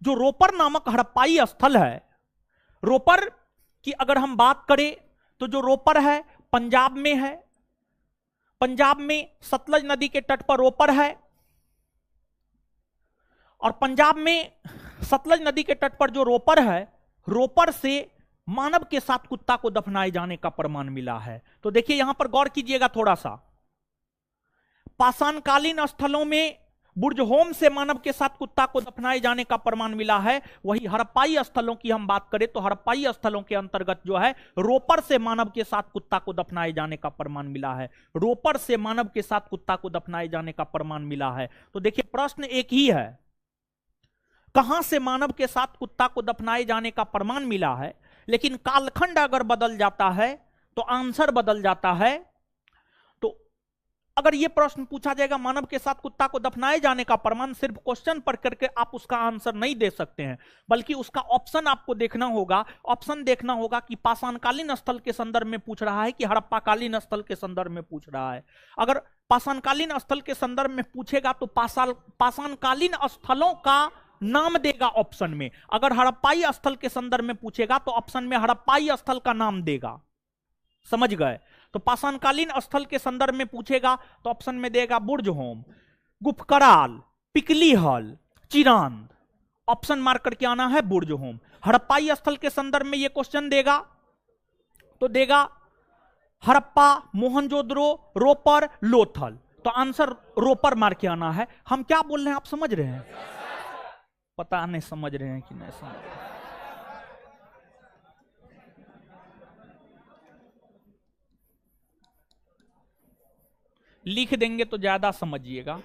जो रोपर नामक हड़प्पाई स्थल है, रोपर की अगर हम बात करें तो जो रोपर है पंजाब में है। पंजाब में सतलज नदी के तट पर रोपर है, और पंजाब में सतलज नदी के तट पर जो रोपर है, रोपर से मानव के साथ कुत्ता को दफनाए जाने का प्रमाण मिला है। तो देखिए यहां पर गौर कीजिएगा थोड़ा सा, पाषाणकालीन स्थलों में बुर्जहोम से मानव के साथ कुत्ता को दफनाए जाने का प्रमाण मिला है। वही हड़प्पाई स्थलों की हम बात करें तो हड़प्पाई स्थलों के अंतर्गत जो है रोपर से मानव के साथ कुत्ता को दफनाए जाने का प्रमाण मिला है। रोपर से मानव के साथ कुत्ता को दफनाए जाने का प्रमाण मिला है। तो देखिए प्रश्न एक ही है, कहां से मानव के साथ कुत्ता को दफनाए जाने का प्रमाण मिला है, लेकिन कालखंड अगर बदल जाता है तो आंसर बदल जाता है। तो अगर यह प्रश्न पूछा जाएगा मानव के साथ कुत्ता को दफनाए जाने का प्रमाण, सिर्फ क्वेश्चन पर करके आप उसका आंसर नहीं दे सकते हैं, बल्कि उसका ऑप्शन आपको देखना होगा। ऑप्शन देखना होगा कि पाषाणकालीन स्थल के संदर्भ में पूछ रहा है कि हड़प्पाकालीन स्थल के संदर्भ में पूछ रहा है। अगर पाषाणकालीन स्थल के संदर्भ में पूछेगा तो पाषाणकालीन स्थलों का नाम देगा ऑप्शन में। अगर हड़प्पाई स्थल के संदर्भ में पूछेगा तो ऑप्शन में हड़प्पाई स्थल का नाम देगा। समझ गए? तो पाषाणकालीन स्थल के संदर्भ में पूछेगा तो ऑप्शन में देगा बुर्जहोम, गुफकराल, पिकलीहल, चिरांद। ऑप्शन मार्क करके आना है बुर्जहोम। हड़प्पाई स्थल के संदर्भ में यह क्वेश्चन देगा तो देगा हड़प्पा, मोहनजोदड़ो, रोपर, लोथल। तो आंसर रोपर मार के आना है। हम क्या बोल रहे हैं आप समझ रहे हैं? पता नहीं समझ रहे हैं कि नहीं समझ रहे हैं। लिख देंगे तो ज्यादा समझिएगा।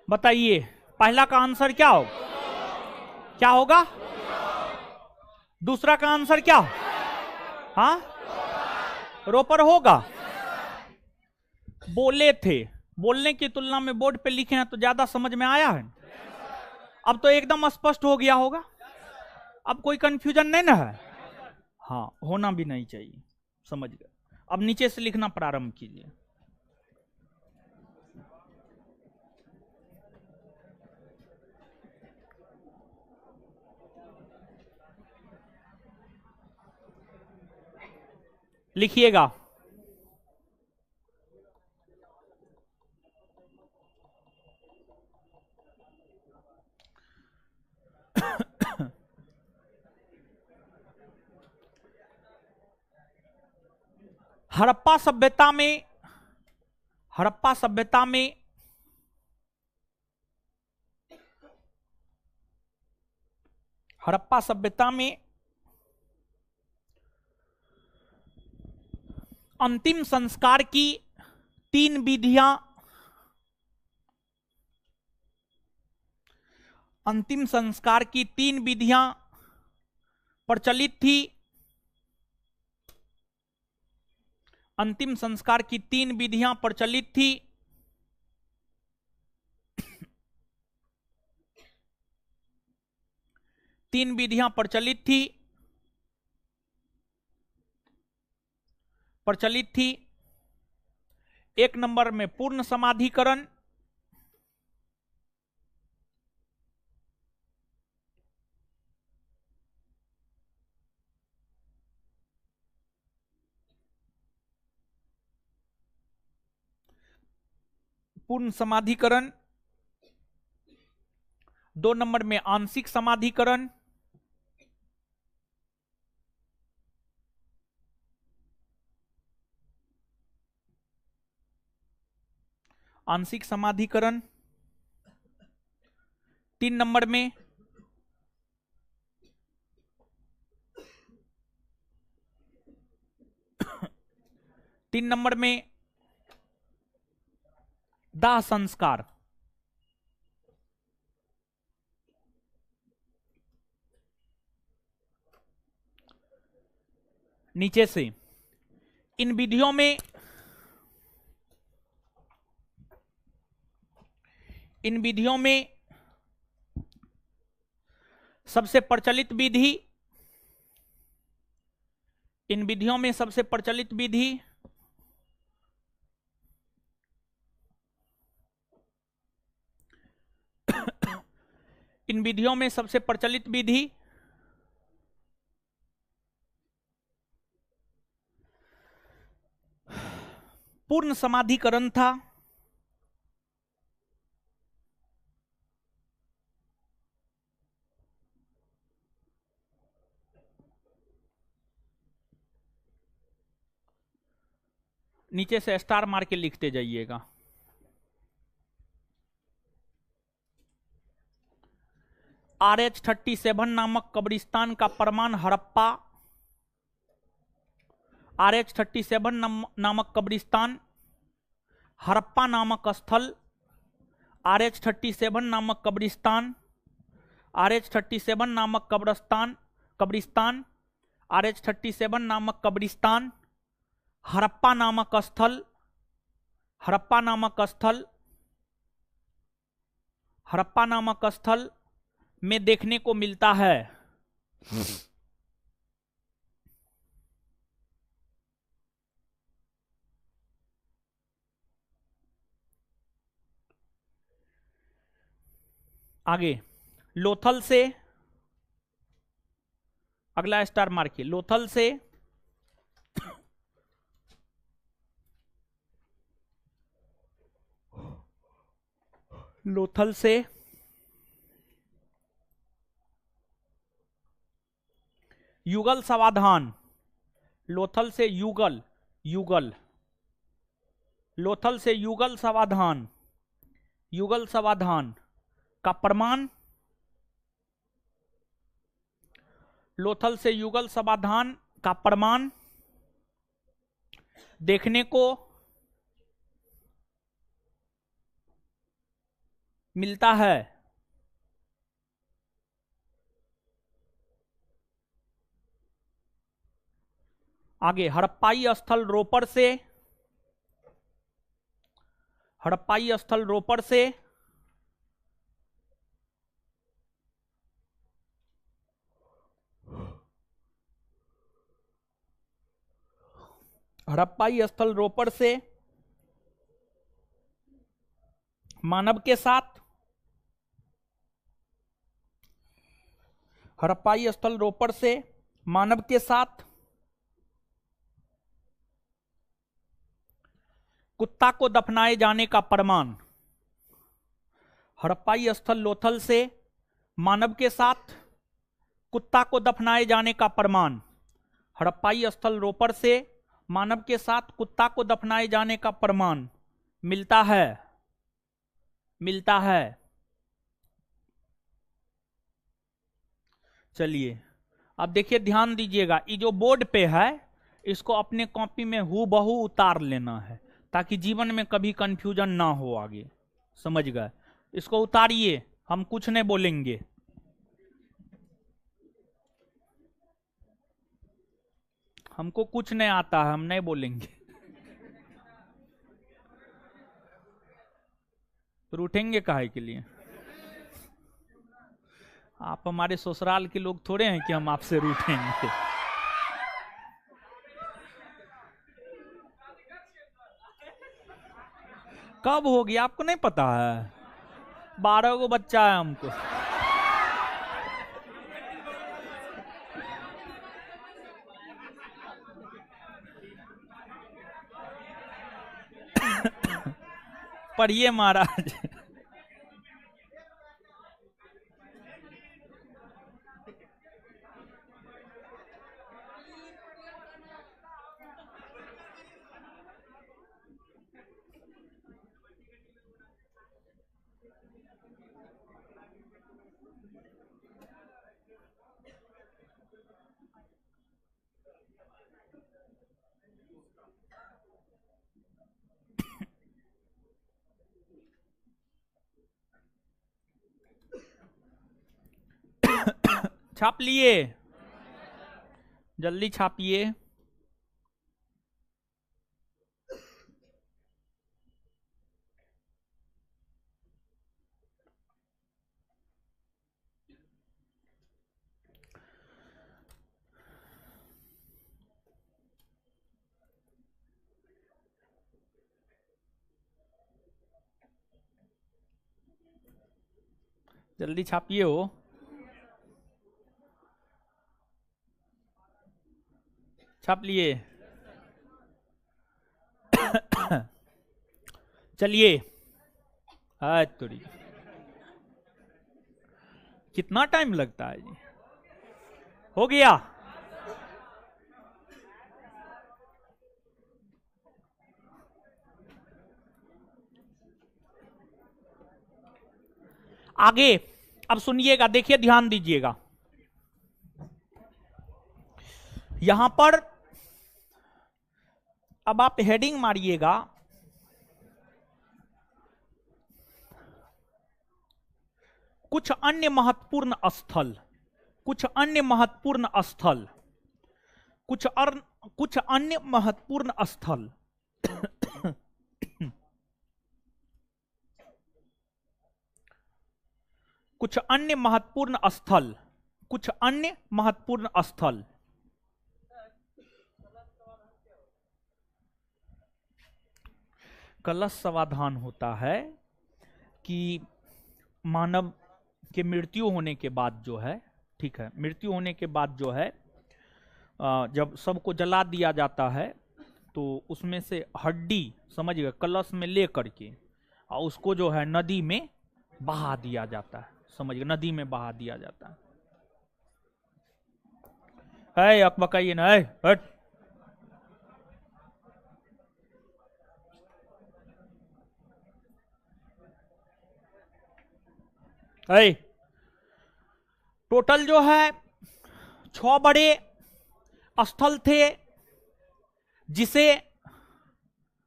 बताइए पहला का आंसर क्या हो, क्या होगा? दूसरा का आंसर क्या? हाँ, रोपर होगा। बोले थे, बोलने की तुलना में बोर्ड पे लिखे हैं तो ज्यादा समझ में आया है। अब तो एकदम स्पष्ट हो गया होगा। अब कोई कंफ्यूजन नहीं ना है? हाँ, होना भी नहीं चाहिए। समझ गए? अब नीचे से लिखना प्रारंभ कीजिए। लिखिएगा। हड़प्पा सभ्यता में, हड़प्पा सभ्यता में हड़प्पा सभ्यता में अंतिम संस्कार की 3 विधियां, अंतिम संस्कार की 3 विधियां प्रचलित थी। अंतिम संस्कार की 3 विधियां प्रचलित थी। तीन विधियां प्रचलित थी। एक नंबर में पूर्ण समाधिकरण, पूर्ण समाधिकरण। 2 नंबर में आंशिक समाधिकरण। आंशिक समाधिकरण। 3 नंबर में दाह संस्कार। नीचे से इन इन विधियों में सबसे प्रचलित विधि, इन विधियों में सबसे प्रचलित विधि इन विधियों में सबसे प्रचलित विधि पूर्ण समाधिकरण था। नीचे से स्टार मार के लिखते जाइएगा। RH-37 नामक कब्रिस्तान का प्रमाण हड़प्पा, RH-37 नामक कब्रिस्तान हड़प्पा नामक स्थल, RH-37 नामक कब्रिस्तान, RH-37 नामक कब्रिस्तान, RH-37 नामक कब्रिस्तान, हड़प्पा नामक स्थल, हड़प्पा नामक स्थल, हड़प्पा नामक स्थल में देखने को मिलता है। आगे लोथल से, अगला स्टार मार्किए, लोथल से लोथल से युगल समाधान, लोथल से युगल, युगल, लोथल से युगल समाधान, युगल समाधान का प्रमाण, लोथल से युगल समाधान का प्रमाण देखने को मिलता है। आगे हड़प्पाई स्थल रोपड़ से, हड़प्पाई स्थल रोपड़ से हड़प्पाई स्थल रोपड़ से मानव के साथ, हड़प्पाई स्थल रोपड़ से मानव के साथ कुत्ता को दफनाए जाने का प्रमाण, हड़प्पाई स्थल लोथल से मानव के साथ कुत्ता को दफनाए जाने का प्रमाण, हड़प्पाई स्थल रोपड़ से मानव के साथ कुत्ता को दफनाए जाने का प्रमाण मिलता है, मिलता है। चलिए अब देखिए, ध्यान दीजिएगा, ये जो बोर्ड पे है इसको अपने कॉपी में हूबहू उतार लेना है ताकि जीवन में कभी कंफ्यूजन ना हो आगे, समझ गए? इसको उतारिए, हम कुछ नहीं बोलेंगे। हमको कुछ नहीं आता है, हम नहीं बोलेंगे। रूठेंगे काहे के लिए? आप हमारे ससुराल के लोग थोड़े हैं कि हम आपसे रूठेंगे। कब हो गया आपको नहीं पता है? 12 को बच्चा है हमको। पढ़िए महाराज। छाप लिए? जल्दी छापिए। जल्दी छापिए हो। छाप लिए? चलिए। तोरी कितना टाइम लगता है जी? हो गया। आगे अब सुनिएगा, देखिए ध्यान दीजिएगा। यहां पर अब आप हेडिंग मारिएगा, कुछ अन्य महत्वपूर्ण स्थल, कुछ अन्य महत्वपूर्ण स्थल, कुछ अन्य महत्वपूर्ण स्थल। कुछ अन्य महत्वपूर्ण स्थल, कुछ अन्य महत्वपूर्ण स्थल। कलश समाधान होता है कि मानव के मृत्यु होने के बाद जो है, ठीक है, मृत्यु होने के बाद जो है जब सबको जला दिया जाता है तो उसमें से हड्डी, समझिएगा, कलश में ले करके और उसको जो है नदी में बहा दिया जाता है। समझिएगा, नदी में बहा दिया जाता है। अकबकाइए ना, हट। टोटल जो है 6 बड़े स्थल थे जिसे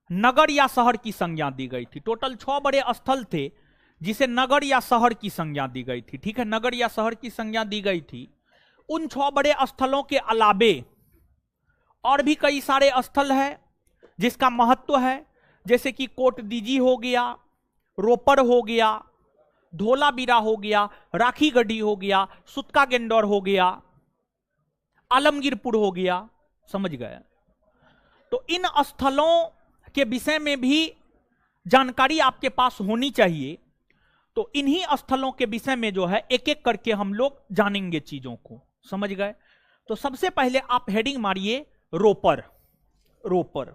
नगर या शहर की संज्ञा दी गई थी। टोटल 6 बड़े स्थल थे जिसे नगर या शहर की संज्ञा दी गई थी। ठीक है, नगर या शहर की संज्ञा दी गई थी। उन 6 बड़े स्थलों के अलावे और भी कई सारे स्थल हैं जिसका महत्व है, जैसे कि कोटदीजी हो गया, रोपड़ हो गया, धोलावीरा हो गया, राखीगढ़ी हो गया, सुतका गेंदौर हो गया, आलमगीरपुर हो गया। समझ गए? तो इन स्थलों के विषय में भी जानकारी आपके पास होनी चाहिए। तो इन्हीं स्थलों के विषय में जो है एक एक करके हम लोग जानेंगे चीजों को। समझ गए? तो सबसे पहले आप हेडिंग मारिए रोपड़। रोपड़,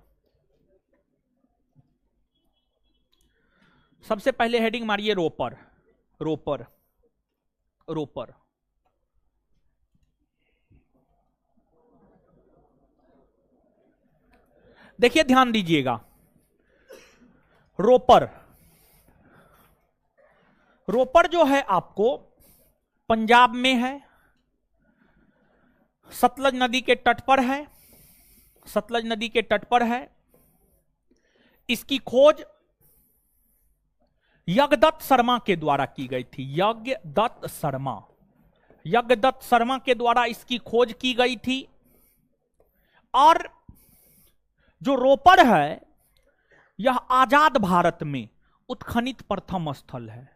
सबसे पहले हेडिंग मारिए रोपड़। रोपड़, रोपड़। देखिए ध्यान दीजिएगा, रोपड़, रोपड़ जो है आपको पंजाब में है, सतलज नदी के तट पर है, सतलज नदी के तट पर है। इसकी खोज यज्ञदत्त शर्मा के द्वारा की गई थी। यज्ञदत्त शर्मा, यज्ञदत्त शर्मा के द्वारा इसकी खोज की गई थी। और जो रोपड़ है यह आजाद भारत में उत्खनित प्रथम स्थल है।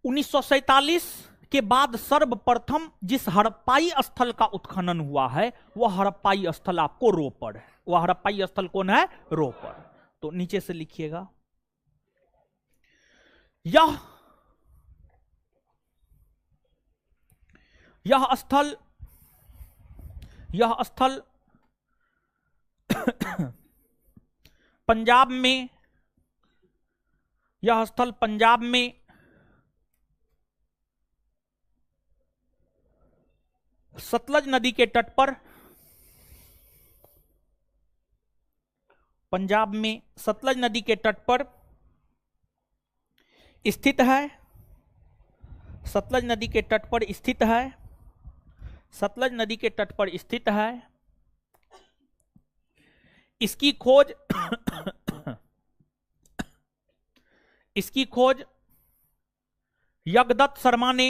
1947 के बाद सर्वप्रथम जिस हड़प्पाई स्थल का उत्खनन हुआ है वह हड़प्पाई स्थल आपको रोपड़ है। वह हड़प्पाई स्थल कौन है? रोपड़। तो नीचे से लिखिएगा, यह स्थल, यह स्थल पंजाब में, यह स्थल पंजाब में सतलज नदी के तट पर, पंजाब में सतलज नदी के तट पर स्थित है। सतलज नदी के तट पर स्थित है। सतलज नदी के तट पर स्थित है। इसकी खोज इसकी खोज यज्ञदत्त शर्मा ने,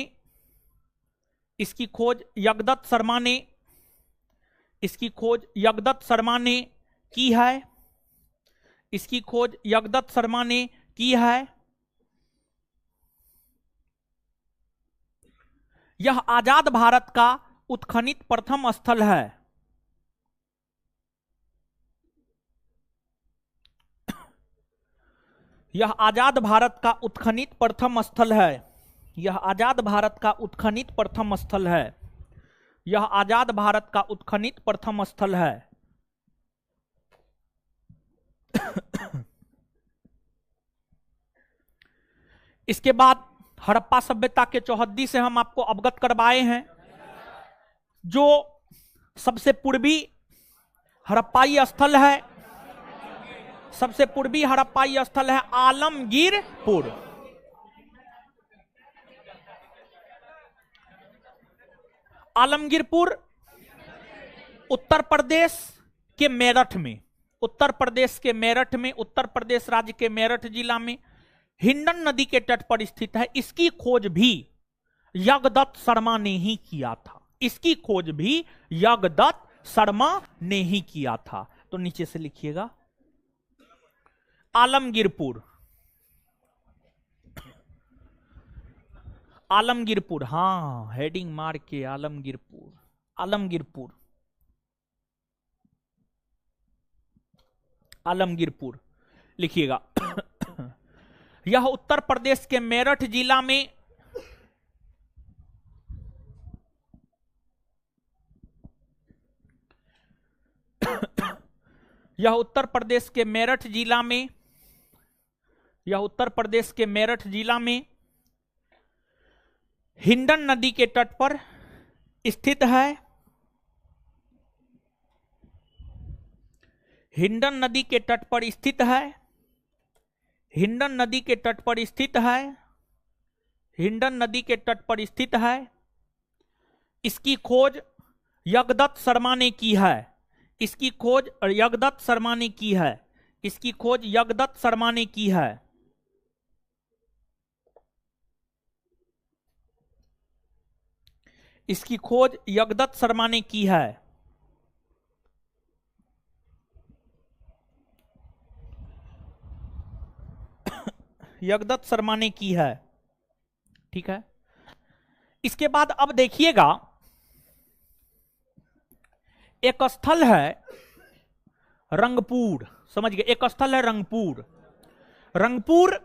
इसकी खोज यज्ञदत्त शर्मा ने, इसकी खोज यज्ञदत्त शर्मा ने की है। इसकी खोज यज्ञदत्त शर्मा ने की है। यह आजाद भारत का उत्खनित प्रथम स्थल है। यह आजाद भारत का उत्खनित प्रथम स्थल है। यह आजाद भारत का उत्खनित प्रथम स्थल है। यह आजाद भारत का उत्खनित प्रथम स्थल है। इसके बाद हड़प्पा सभ्यता के चौहद्दी से हम आपको अवगत करवाए हैं। जो सबसे पूर्वी हड़प्पाई स्थल है, सबसे पूर्वी हड़प्पाई स्थल है आलमगीरपुर। आलमगीरपुर उत्तर प्रदेश के मेरठ में, उत्तर प्रदेश के मेरठ में, उत्तर प्रदेश राज्य के मेरठ जिला में हिंडन नदी के तट पर स्थित है। इसकी खोज भी यागदत्त शर्मा ने ही किया था। इसकी खोज भी यागदत्त शर्मा ने ही किया था। तो नीचे से लिखिएगा आलमगीरपुर, आलमगीरपुर, हाँ हेडिंग मार के आलमगीरपुर, आलमगीरपुर, आलमगीरपुर लिखिएगा। यह उत्तर प्रदेश के मेरठ जिला में यह उत्तर प्रदेश के मेरठ जिला में, यह उत्तर प्रदेश के मेरठ जिला में हिंडन नदी के तट पर स्थित है। हिंडन नदी के तट पर स्थित है। हिंडन नदी के तट पर स्थित है। हिंडन नदी के तट पर स्थित है। इसकी खोज यागदत्त शर्मा ने की है। इसकी खोज यागदत्त शर्मा ने की है। इसकी खोज यागदत्त शर्मा ने की है। इसकी खोज यागदत्त शर्मा ने की है। यागदत्त शर्मा ने की है। ठीक है। इसके बाद अब देखिएगा, एक स्थल है रंगपुर, समझ गए, एक स्थल है रंगपुर। रंगपुर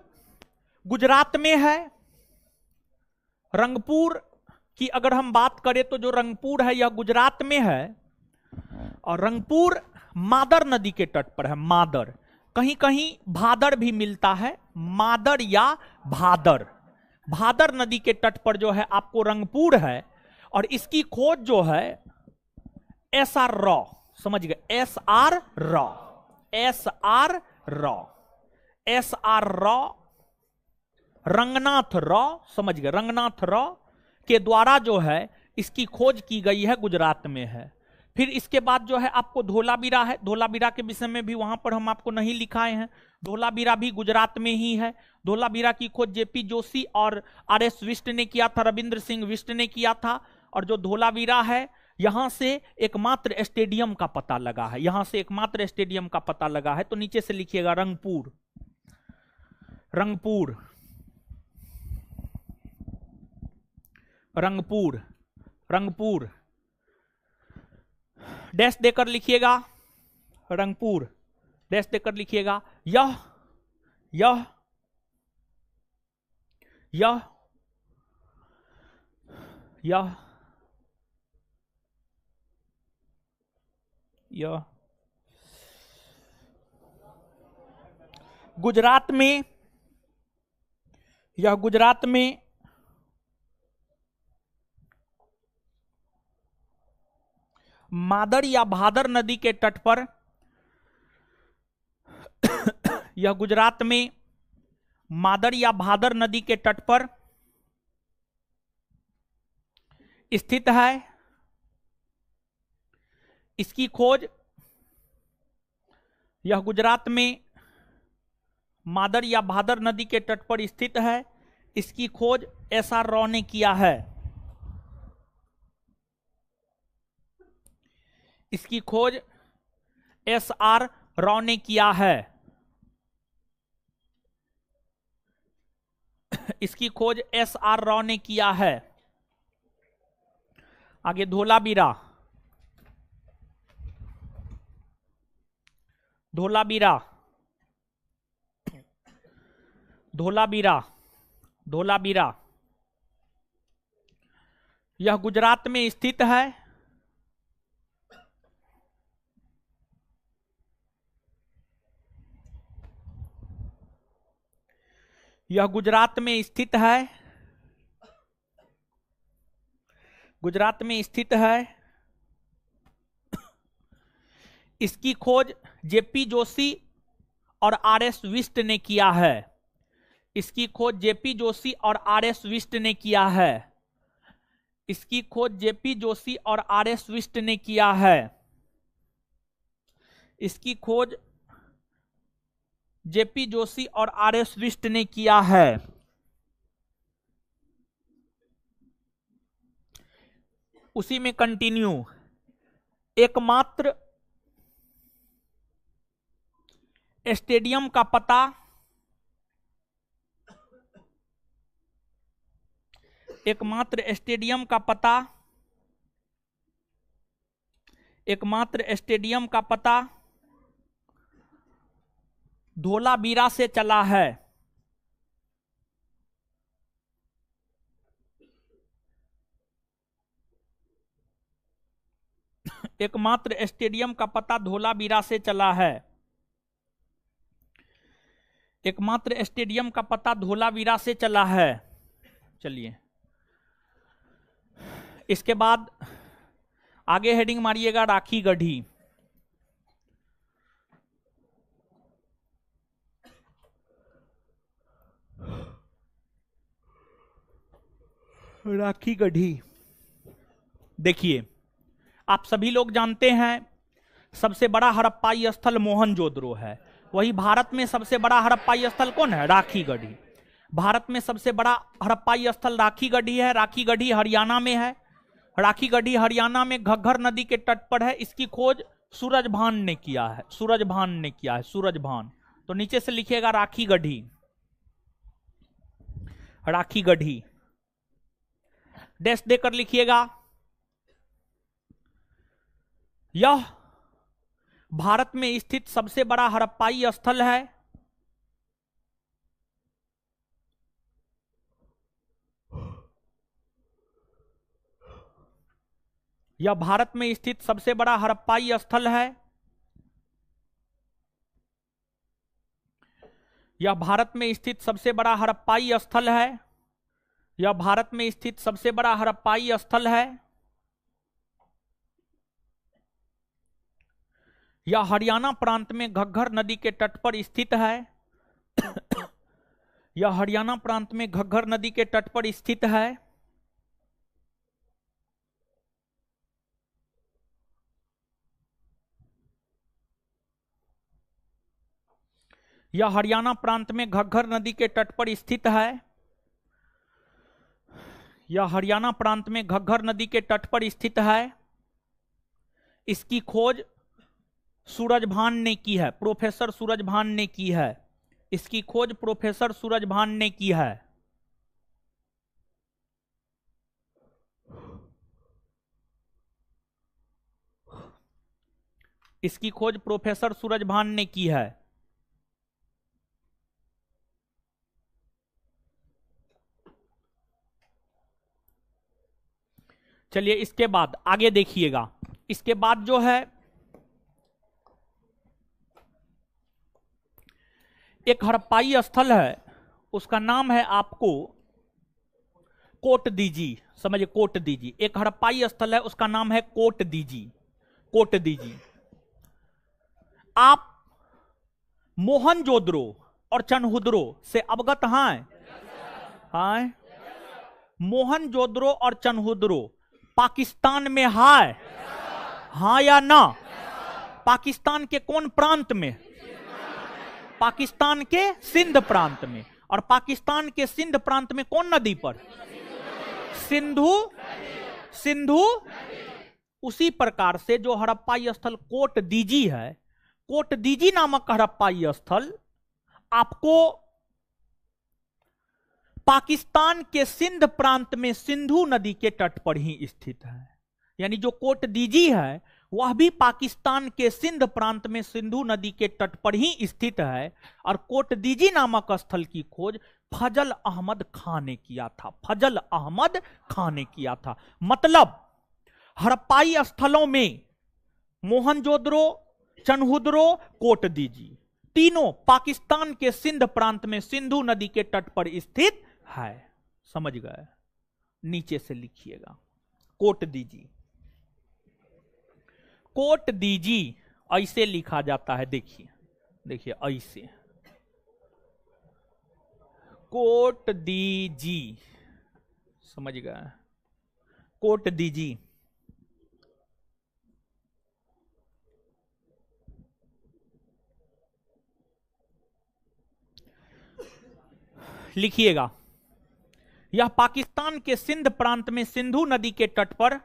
गुजरात में है। रंगपुर की अगर हम बात करें तो जो रंगपुर है यह गुजरात में है। और रंगपुर मादर नदी के तट पर है। मादर, कहीं कहीं भादर भी मिलता है, मादर या भादर। भादर नदी के तट पर जो है आपको रंगपुर है। और इसकी खोज जो है SR रॉ, समझ गए, SR raw, SR raw, SR raw, Ranganath raw, समझ गए, रंगनाथ रॉ के द्वारा जो है इसकी खोज की गई है, गुजरात में है। फिर इसके बाद जो है आपको धोलावीरा है। धोलावीरा के विषय में भी वहां पर हम आपको नहीं लिखाए हैं। धोलावीरा भी गुजरात में ही है। धोलावीरा की खोज JP जोशी और RS विष्ट ने किया था, रविंद्र सिंह विष्ट ने किया था। और जो धोलावीरा है यहां से एकमात्र स्टेडियम का पता लगा है। यहां से एकमात्र स्टेडियम का पता लगा है। तो नीचे से लिखिएगा रंगपुर, रंगपुर, रंगपुर, रंगपुर, डैश देकर लिखिएगा, रंगपुर डैश देकर लिखिएगा। यह यह यह यह यह गुजरात में, यह गुजरात में मादर या भादर नदी के तट पर, यह गुजरात में मादर या भादर नदी के तट पर स्थित है। इसकी खोज, यह गुजरात में मादर या भादर नदी के तट पर स्थित है। इसकी खोज SR रॉ ने किया है। इसकी खोज SR रॉ ने किया है। इसकी खोज SR रॉ ने किया है। आगे धोलावीरा, धोलावीरा, धोलावीरा, धोलावीरा, यह गुजरात में स्थित है। यह गुजरात में स्थित है। गुजरात में स्थित है। इसकी खोज जेपी जोशी और आर.एस. विष्ट ने किया है। इसकी खोज जेपी जोशी और आर.एस. विष्ट ने किया है। इसकी खोज जेपी जोशी और आर.एस. विष्ट ने किया है। इसकी खोज जेपी जोशी और आर.एस. विष्ट ने किया है। उसी में कंटिन्यू, एकमात्र स्टेडियम का पता, एकमात्र स्टेडियम का पता, एकमात्र स्टेडियम का पता धोलावीरा से चला है। एकमात्र स्टेडियम का पता धोलावीरा से चला है। एकमात्र स्टेडियम का पता धोलावीरा से चला है। चलिए, इसके बाद आगे हेडिंग मारिएगा राखी गढ़ी। राखी गढ़ी देखिए, आप सभी लोग जानते हैं सबसे बड़ा हड़प्पाई स्थल मोहनजोदड़ो है। वही भारत में सबसे बड़ा हड़प्पाई स्थल कौन है? राखी गढ़ी। भारत में सबसे बड़ा हड़प्पाई स्थल राखी गढ़ी है। राखी गढ़ी हरियाणा में है। राखी गढ़ी हरियाणा में घग्गर नदी के तट पर है। इसकी खोज सूरजभान ने किया है। सूरजभान ने किया है। सूरजभान। तो नीचे से लिखिएगा राखी गढ़ी। राखी गढ़ी डैश देकर लिखिएगा। यह भारत में स्थित सबसे बड़ा हड़प्पाई स्थल है। यह भारत में स्थित सबसे बड़ा हड़प्पाई स्थल है। यह भारत में स्थित सबसे बड़ा हड़प्पाई स्थल है। यह भारत में स्थित सबसे बड़ा हड़प्पाई स्थल है। यह हरियाणा प्रांत में घग्गर नदी के तट पर स्थित है। यह हरियाणा प्रांत में घग्गर नदी के तट पर स्थित है। यह हरियाणा प्रांत में घग्गर नदी के तट पर स्थित है। यह हरियाणा प्रांत में घग्गर नदी के तट पर स्थित है। इसकी खोज सूरजभान ने की है। प्रोफेसर सूरजभान ने की है। इसकी खोज प्रोफेसर सूरजभान ने की है। इसकी खोज प्रोफेसर सूरजभान ने की है। चलिए, इसके बाद आगे देखिएगा। इसके बाद जो है एक हड़प्पाई स्थल है, उसका नाम है आपको कोट दीजी। समझिए, कोट दीजी एक हड़प्पाई स्थल है, उसका नाम है कोट दीजी। कोट दीजी। आप मोहनजोदड़ो और चनहुदरो से अवगत हैं? हाँ, मोहनजोदड़ो और चनहुदरो पाकिस्तान में है? हाँ या ना? पाकिस्तान के कौन प्रांत में? पाकिस्तान के सिंध प्रांत में। और पाकिस्तान के सिंध प्रांत में कौन नदी पर? सिंधु। सिंधु। उसी प्रकार से जो हड़प्पाई स्थल कोट दीजी है, कोट दीजी नामक हड़प्पाई स्थल आपको पाकिस्तान के सिंध प्रांत में सिंधु नदी के तट पर ही स्थित है। यानी जो कोट दीजी है वह भी पाकिस्तान के सिंध प्रांत में सिंधु नदी के तट पर ही स्थित है और कोटदीजी नामक स्थल की खोज फजल अहमद खां ने किया था। फजल अहमद खां ने किया था। मतलब हड़प्पाई स्थलों में मोहनजोदड़ो, चनहुदरो, कोटदीजी तीनों पाकिस्तान के सिंध प्रांत में सिंधु नदी के तट पर स्थित है। समझ गए? नीचे से लिखिएगा कोटदीजी। कोटदीजी ऐसे लिखा जाता है, देखिए देखिए ऐसे कोटदीजी। समझ गए? कोटदीजी। लिखिएगा, यह पाकिस्तान के सिंध प्रांत में सिंधु नदी के तट पर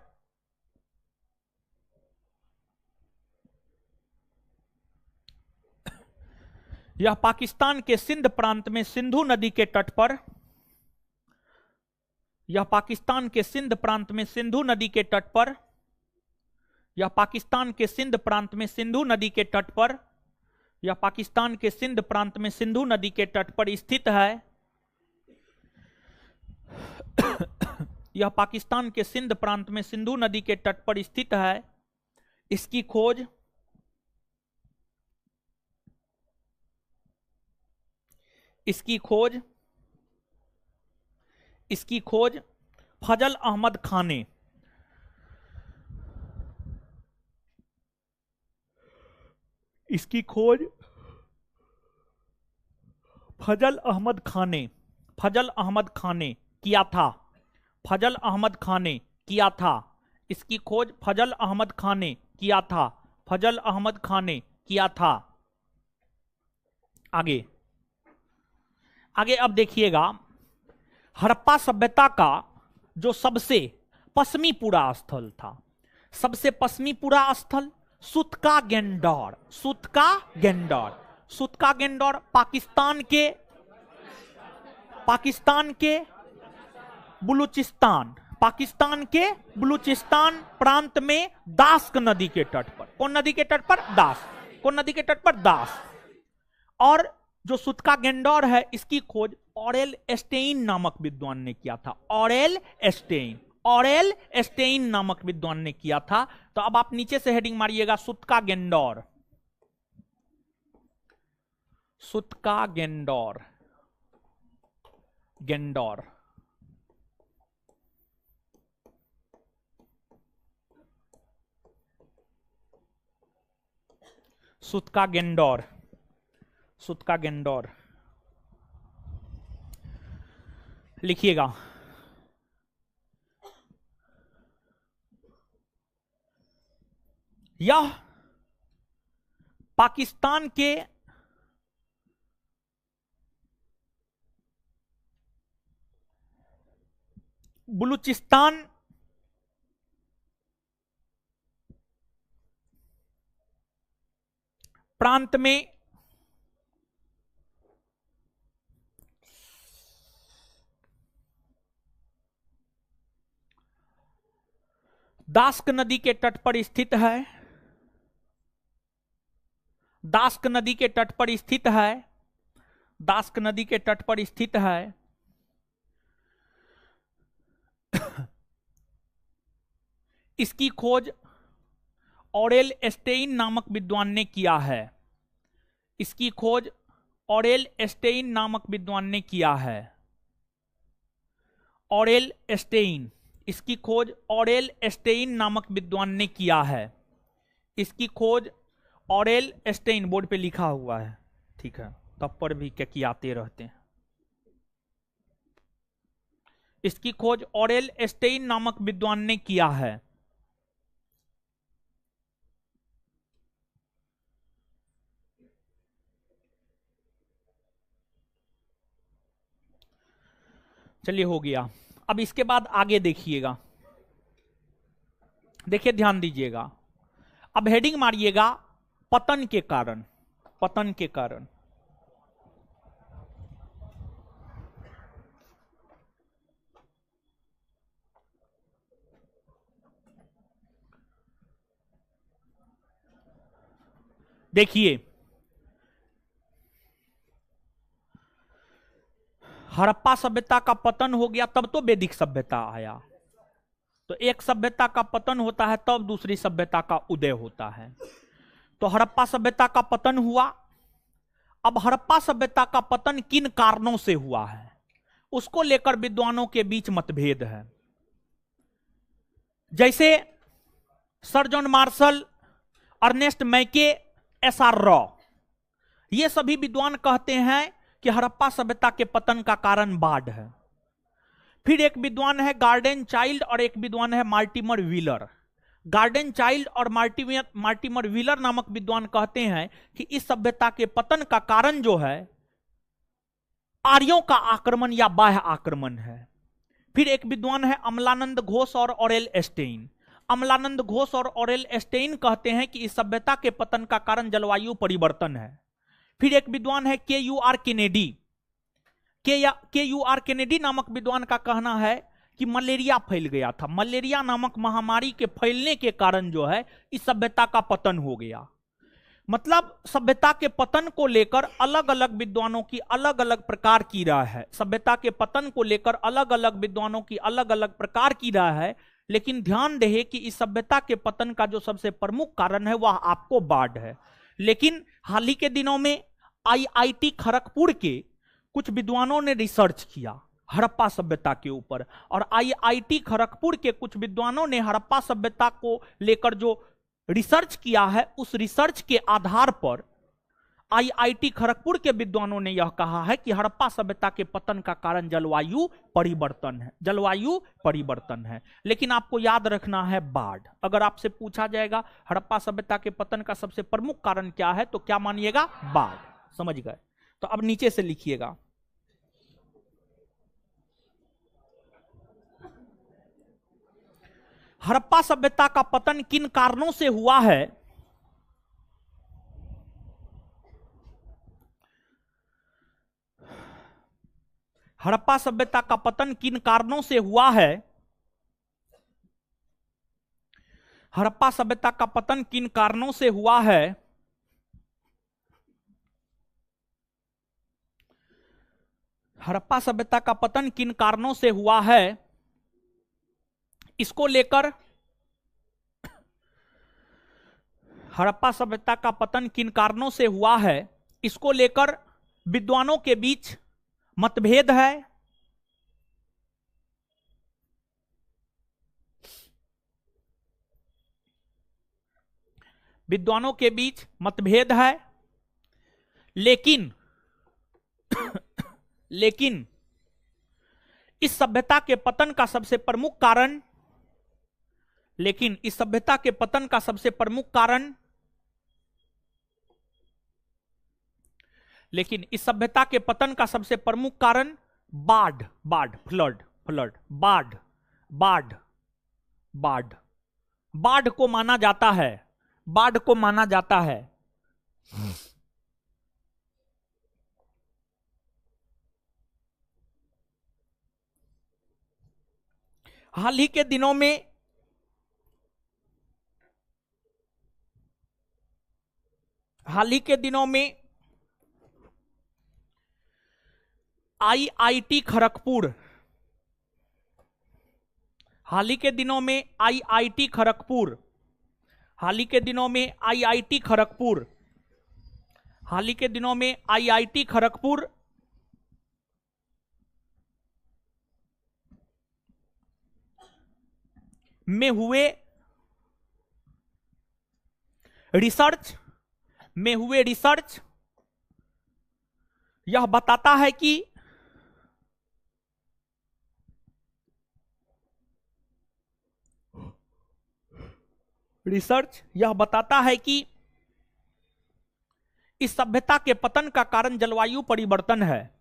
यह पाकिस्तान के सिंध प्रांत में सिंधु नदी के तट पर यह पाकिस्तान के सिंध प्रांत में सिंधु नदी के तट पर यह पाकिस्तान के सिंध प्रांत में सिंधु नदी के तट पर यह पाकिस्तान के सिंध प्रांत में सिंधु नदी के तट पर स्थित है। यह पाकिस्तान के सिंध प्रांत में सिंधु नदी के तट पर स्थित है। इसकी खोज फजल अहमद खां ने फजल अहमद खां ने किया था। फजल अहमद खां ने किया था। इसकी खोज फजल अहमद खां ने किया था। फजल अहमद खां ने किया था। आगे आगे अब देखिएगा, हड़प्पा सभ्यता का जो सबसे पश्चिमी पूरा स्थल था, सबसे पश्चिमी पूरा स्थल सुतका गेंडौर। सुतका गेंडौर, सुतका गेंडौर पाकिस्तान के बलूचिस्तान प्रांत में दास्क नदी के तट पर। कौन नदी के तट पर? दास। कौन नदी के तट पर? दास। और जो सुतका गेंडौर है, इसकी खोज ऑरेल एस्टेइन नामक विद्वान ने किया था। ऑरेल एस्टेइन नामक विद्वान ने किया था। तो अब आप नीचे से हेडिंग मारिएगा सुतका गेंडौर। सुतका गेंडौर, गेंडौर। सुतका गेंडौर, सुतका गेंडौर लिखिएगा। यह पाकिस्तान के बलूचिस्तान प्रांत में दास्क नदी के तट पर स्थित है। दास्क नदी के तट पर स्थित है। दास्क नदी के तट पर स्थित है। इसकी खोज ऑरेल एस्टेइन नामक विद्वान ने किया है। इसकी खोज ऑरेल एस्टेइन नामक विद्वान ने किया है। ऑरेल एस्टेइन, इसकी खोज ऑरेल एस्टेइन नामक विद्वान ने किया है। इसकी खोज ऑरेल एस्टेइन, बोर्ड पे लिखा हुआ है, ठीक है, तब पर भी क्या कियाते रहते हैं। इसकी खोज ऑरेल एस्टेइन नामक विद्वान ने किया है। चलिए हो गया। अब इसके बाद आगे देखिएगा, देखिए ध्यान दीजिएगा। अब हेडिंग मारिएगा पतन के कारण। पतन के कारण। देखिए, हड़प्पा सभ्यता का पतन हो गया तब तो वैदिक सभ्यता आया। तो एक सभ्यता का पतन होता है तब दूसरी सभ्यता का उदय होता है। तो हड़प्पा सभ्यता का पतन हुआ। अब हड़प्पा सभ्यता का पतन किन कारणों से हुआ है उसको लेकर विद्वानों के बीच मतभेद है। जैसे सर जॉन मार्शल, अर्नेस्ट मैके, एसआर रॉ, ये सभी विद्वान कहते हैं कि हड़प्पा सभ्यता के पतन का कारण बाढ़ है। फिर एक विद्वान है गार्डन चाइल्ड और एक विद्वान है मार्टिमर व्हीलर। गार्डन चाइल्ड और मार्टिमर व्हीलर नामक विद्वान कहते हैं कि इस सभ्यता के पतन का कारण जो है आर्यों का आक्रमण या बाह्य आक्रमण है। फिर एक विद्वान है अमलानंद घोष और ऑरेल एस्टेइन। अमलानंद घोष और ऑरेल एस्टेइन कहते हैं कि इस सभ्यता के पतन का कारण जलवायु परिवर्तन है। फिर एक विद्वान है के.यू.आर. केनेडी। के.यू.आर. केनेडी नामक विद्वान का कहना है कि मलेरिया फैल गया था, मलेरिया नामक महामारी के फैलने के कारण जो है इस सभ्यता का पतन हो गया। मतलब सभ्यता के पतन को लेकर अलग अलग विद्वानों की अलग अलग प्रकार की राय है। सभ्यता के पतन को लेकर अलग अलग विद्वानों की अलग अलग प्रकार की राय है। लेकिन ध्यान रहे कि इस सभ्यता के पतन का जो सबसे प्रमुख कारण है वह आपको बाढ़ है। लेकिन हाल ही के दिनों में आईआईटी खड़गपुर के कुछ विद्वानों ने रिसर्च किया हड़प्पा सभ्यता के ऊपर, और आईआईटी खड़गपुर के कुछ विद्वानों ने हड़प्पा सभ्यता को लेकर जो रिसर्च किया है उस रिसर्च के आधार पर आईआईटी खड़गपुर के विद्वानों ने यह कहा है कि हड़प्पा सभ्यता के पतन का कारण जलवायु परिवर्तन है, जलवायु परिवर्तन है। लेकिन आपको याद रखना है बाढ़। अगर आपसे पूछा जाएगा हड़प्पा सभ्यता के पतन का सबसे प्रमुख कारण क्या है तो क्या मानिएगा? बाढ़। समझ गए? तो अब नीचे से लिखिएगा, हड़प्पा सभ्यता का पतन किन कारणों से हुआ है? हड़प्पा सभ्यता का पतन किन कारणों से हुआ है? हड़प्पा सभ्यता का पतन किन कारणों से हुआ है? हड़प्पा सभ्यता का पतन किन कारणों से हुआ है इसको लेकर हड़प्पा सभ्यता का पतन किन कारणों से हुआ है इसको लेकर विद्वानों के बीच मतभेद है। विद्वानों के बीच मतभेद है। लेकिन लेकिन इस सभ्यता के पतन का सबसे प्रमुख कारण लेकिन इस सभ्यता के पतन का सबसे प्रमुख कारण लेकिन इस सभ्यता के पतन का सबसे प्रमुख कारण बाढ़, बाढ़, फ्लड, फ्लड, बाढ़, बाढ़, बाढ़, बाढ़ को माना जाता है, बाढ़ को माना जाता है। हाल ही के दिनों में आईआईटी खड़गपुर हाल ही के दिनों में आईआईटी खड़गपुर हाल ही के दिनों में आईआईटी खड़गपुर हाल ही के दिनों में आईआईटी खड़गपुर में हुए रिसर्च यह बताता है कि इस सभ्यता के पतन का कारण जलवायु परिवर्तन है।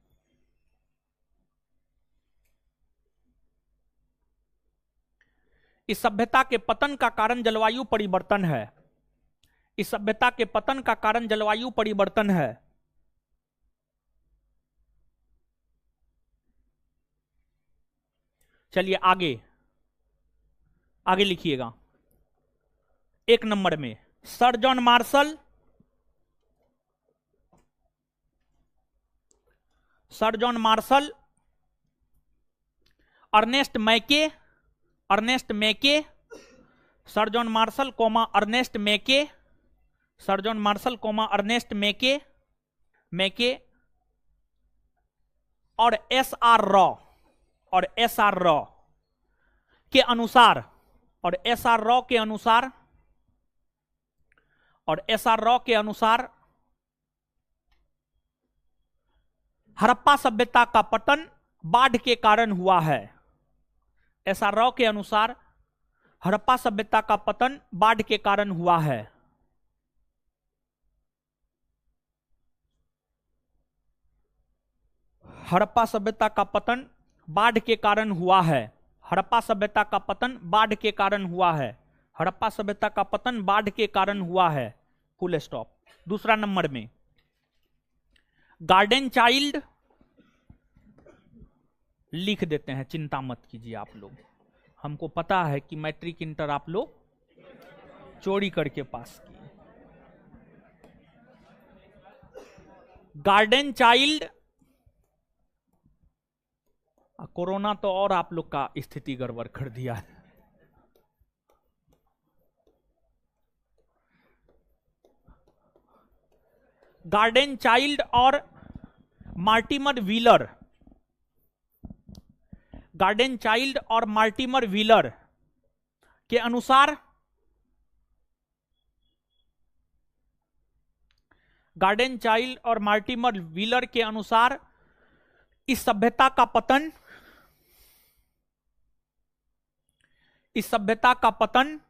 इस सभ्यता के पतन का कारण जलवायु परिवर्तन है। इस सभ्यता के पतन का कारण जलवायु परिवर्तन है। चलिए आगे लिखिएगा। 1 नंबर में sir John Marshall, sir John Marshall, Ernest Mackay, Ernest Mackay, sir John Marshall comma Ernest Mackay, sir John Marshall comma Ernest Mackay, Mackay और एस आर रॉ, और एस आर रॉ के अनुसार, और एस आर रॉ के अनुसार, और एस आर रॉ के अनुसार हड़प्पा सभ्यता का पतन बाढ़ के कारण हुआ है। एस आर रॉ के अनुसार हड़प्पा सभ्यता का पतन बाढ़ के कारण हुआ है। हड़प्पा सभ्यता का पतन बाढ़ के कारण हुआ है। हड़प्पा सभ्यता का पतन बाढ़ के कारण हुआ है। हड़प्पा सभ्यता का पतन बाढ़ के कारण हुआ है। Full stop. दूसरा नंबर में गार्डन चाइल्ड लिख देते हैं, चिंता मत कीजिए आप लोग, हमको पता है कि मैट्रिक इंटर आप लोग चोरी करके पास किए। गार्डन चाइल्ड, कोरोना तो और आप लोग का स्थिति गड़बड़ कर दिया है। गार्डन चाइल्ड और मार्टिमर व्हीलर, गार्डन चाइल्ड और मार्टिमर व्हीलर के अनुसार, गार्डन चाइल्ड और मार्टिमर व्हीलर के अनुसार इस सभ्यता का पतन, इस सभ्यता का पतन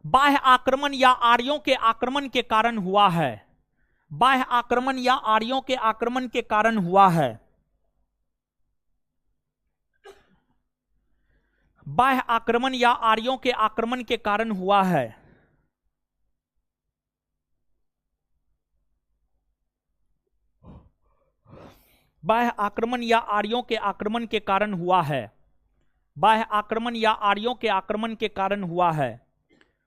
बाह्य आक्रमण या आर्यों के आक्रमण के कारण हुआ है। बाह्य आक्रमण या आर्यों के आक्रमण के कारण हुआ है। बाह्य आक्रमण या आर्यों के आक्रमण के कारण हुआ है। बाह्य आक्रमण या आर्यों के आक्रमण के कारण हुआ है। बाह्य आक्रमण या आर्यों के आक्रमण के कारण हुआ है।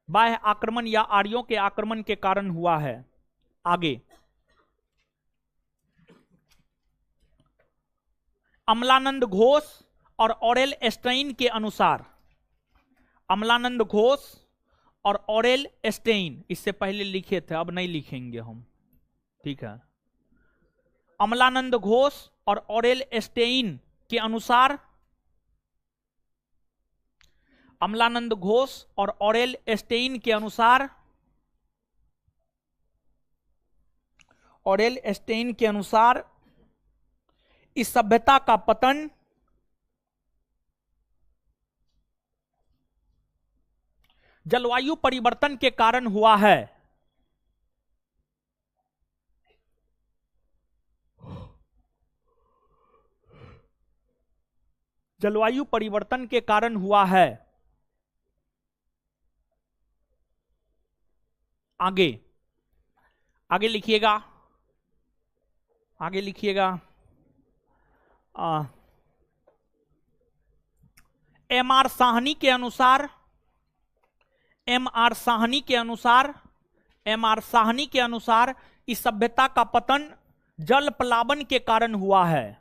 बाह्य आक्रमण या आर्यों के आक्रमण के कारण हुआ है। आगे, अमलानंद घोष और ऑरेल एस्टेइन के अनुसार, अमलानंद घोष और ऑरेल एस्टेइन, इससे पहले लिखे थे, अब नहीं लिखेंगे हम, ठीक है। अमलानंद घोष और ऑरेल एस्टेइन के अनुसार, अमलानंद घोष और ऑरेल एस्टेइन के अनुसार, ऑरेल एस्टेइन के अनुसार इस सभ्यता का पतन जलवायु परिवर्तन के कारण हुआ है। जलवायु परिवर्तन के कारण हुआ है। आगे, आगे लिखिएगा, आगे लिखिएगा। एम आर साहनी के अनुसार, एम आर साहनी के अनुसार, एम आर साहनी के अनुसार इस सभ्यता का पतन जल प्लावन के कारण हुआ है।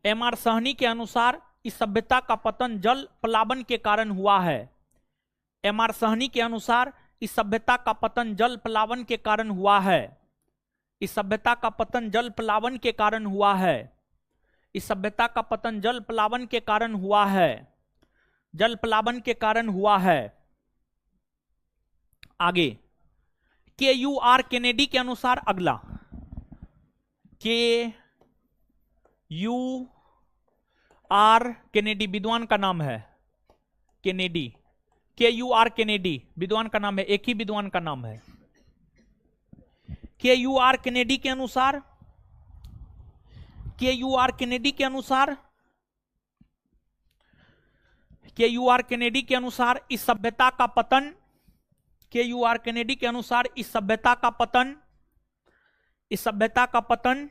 एम आर साहनी के अनुसार इस सभ्यता का पतन जल प्लावन के कारण हुआ है। एम आर साहनी के अनुसार इस सभ्यता का पतन जल प्लावन के कारण हुआ है। इस सभ्यता का पतन जल प्लावन के कारण हुआ है। इस सभ्यता का पतन जल प्लावन के कारण हुआ है। जल प्लावन के कारण हुआ है। आगे, के यू आर केनेडी के अनुसार, अगला के यू आर केनेडी विद्वान का नाम है, केनेडी, के यू आर केनेडी विद्वान का नाम है, एक ही विद्वान का नाम है। के यू आर केनेडी के अनुसार, के यू आर केनेडी के अनुसार, के यू आर केनेडी के अनुसार इस सभ्यता का पतन, के यू आर केनेडी के अनुसार इस सभ्यता का पतन, इस सभ्यता का पतन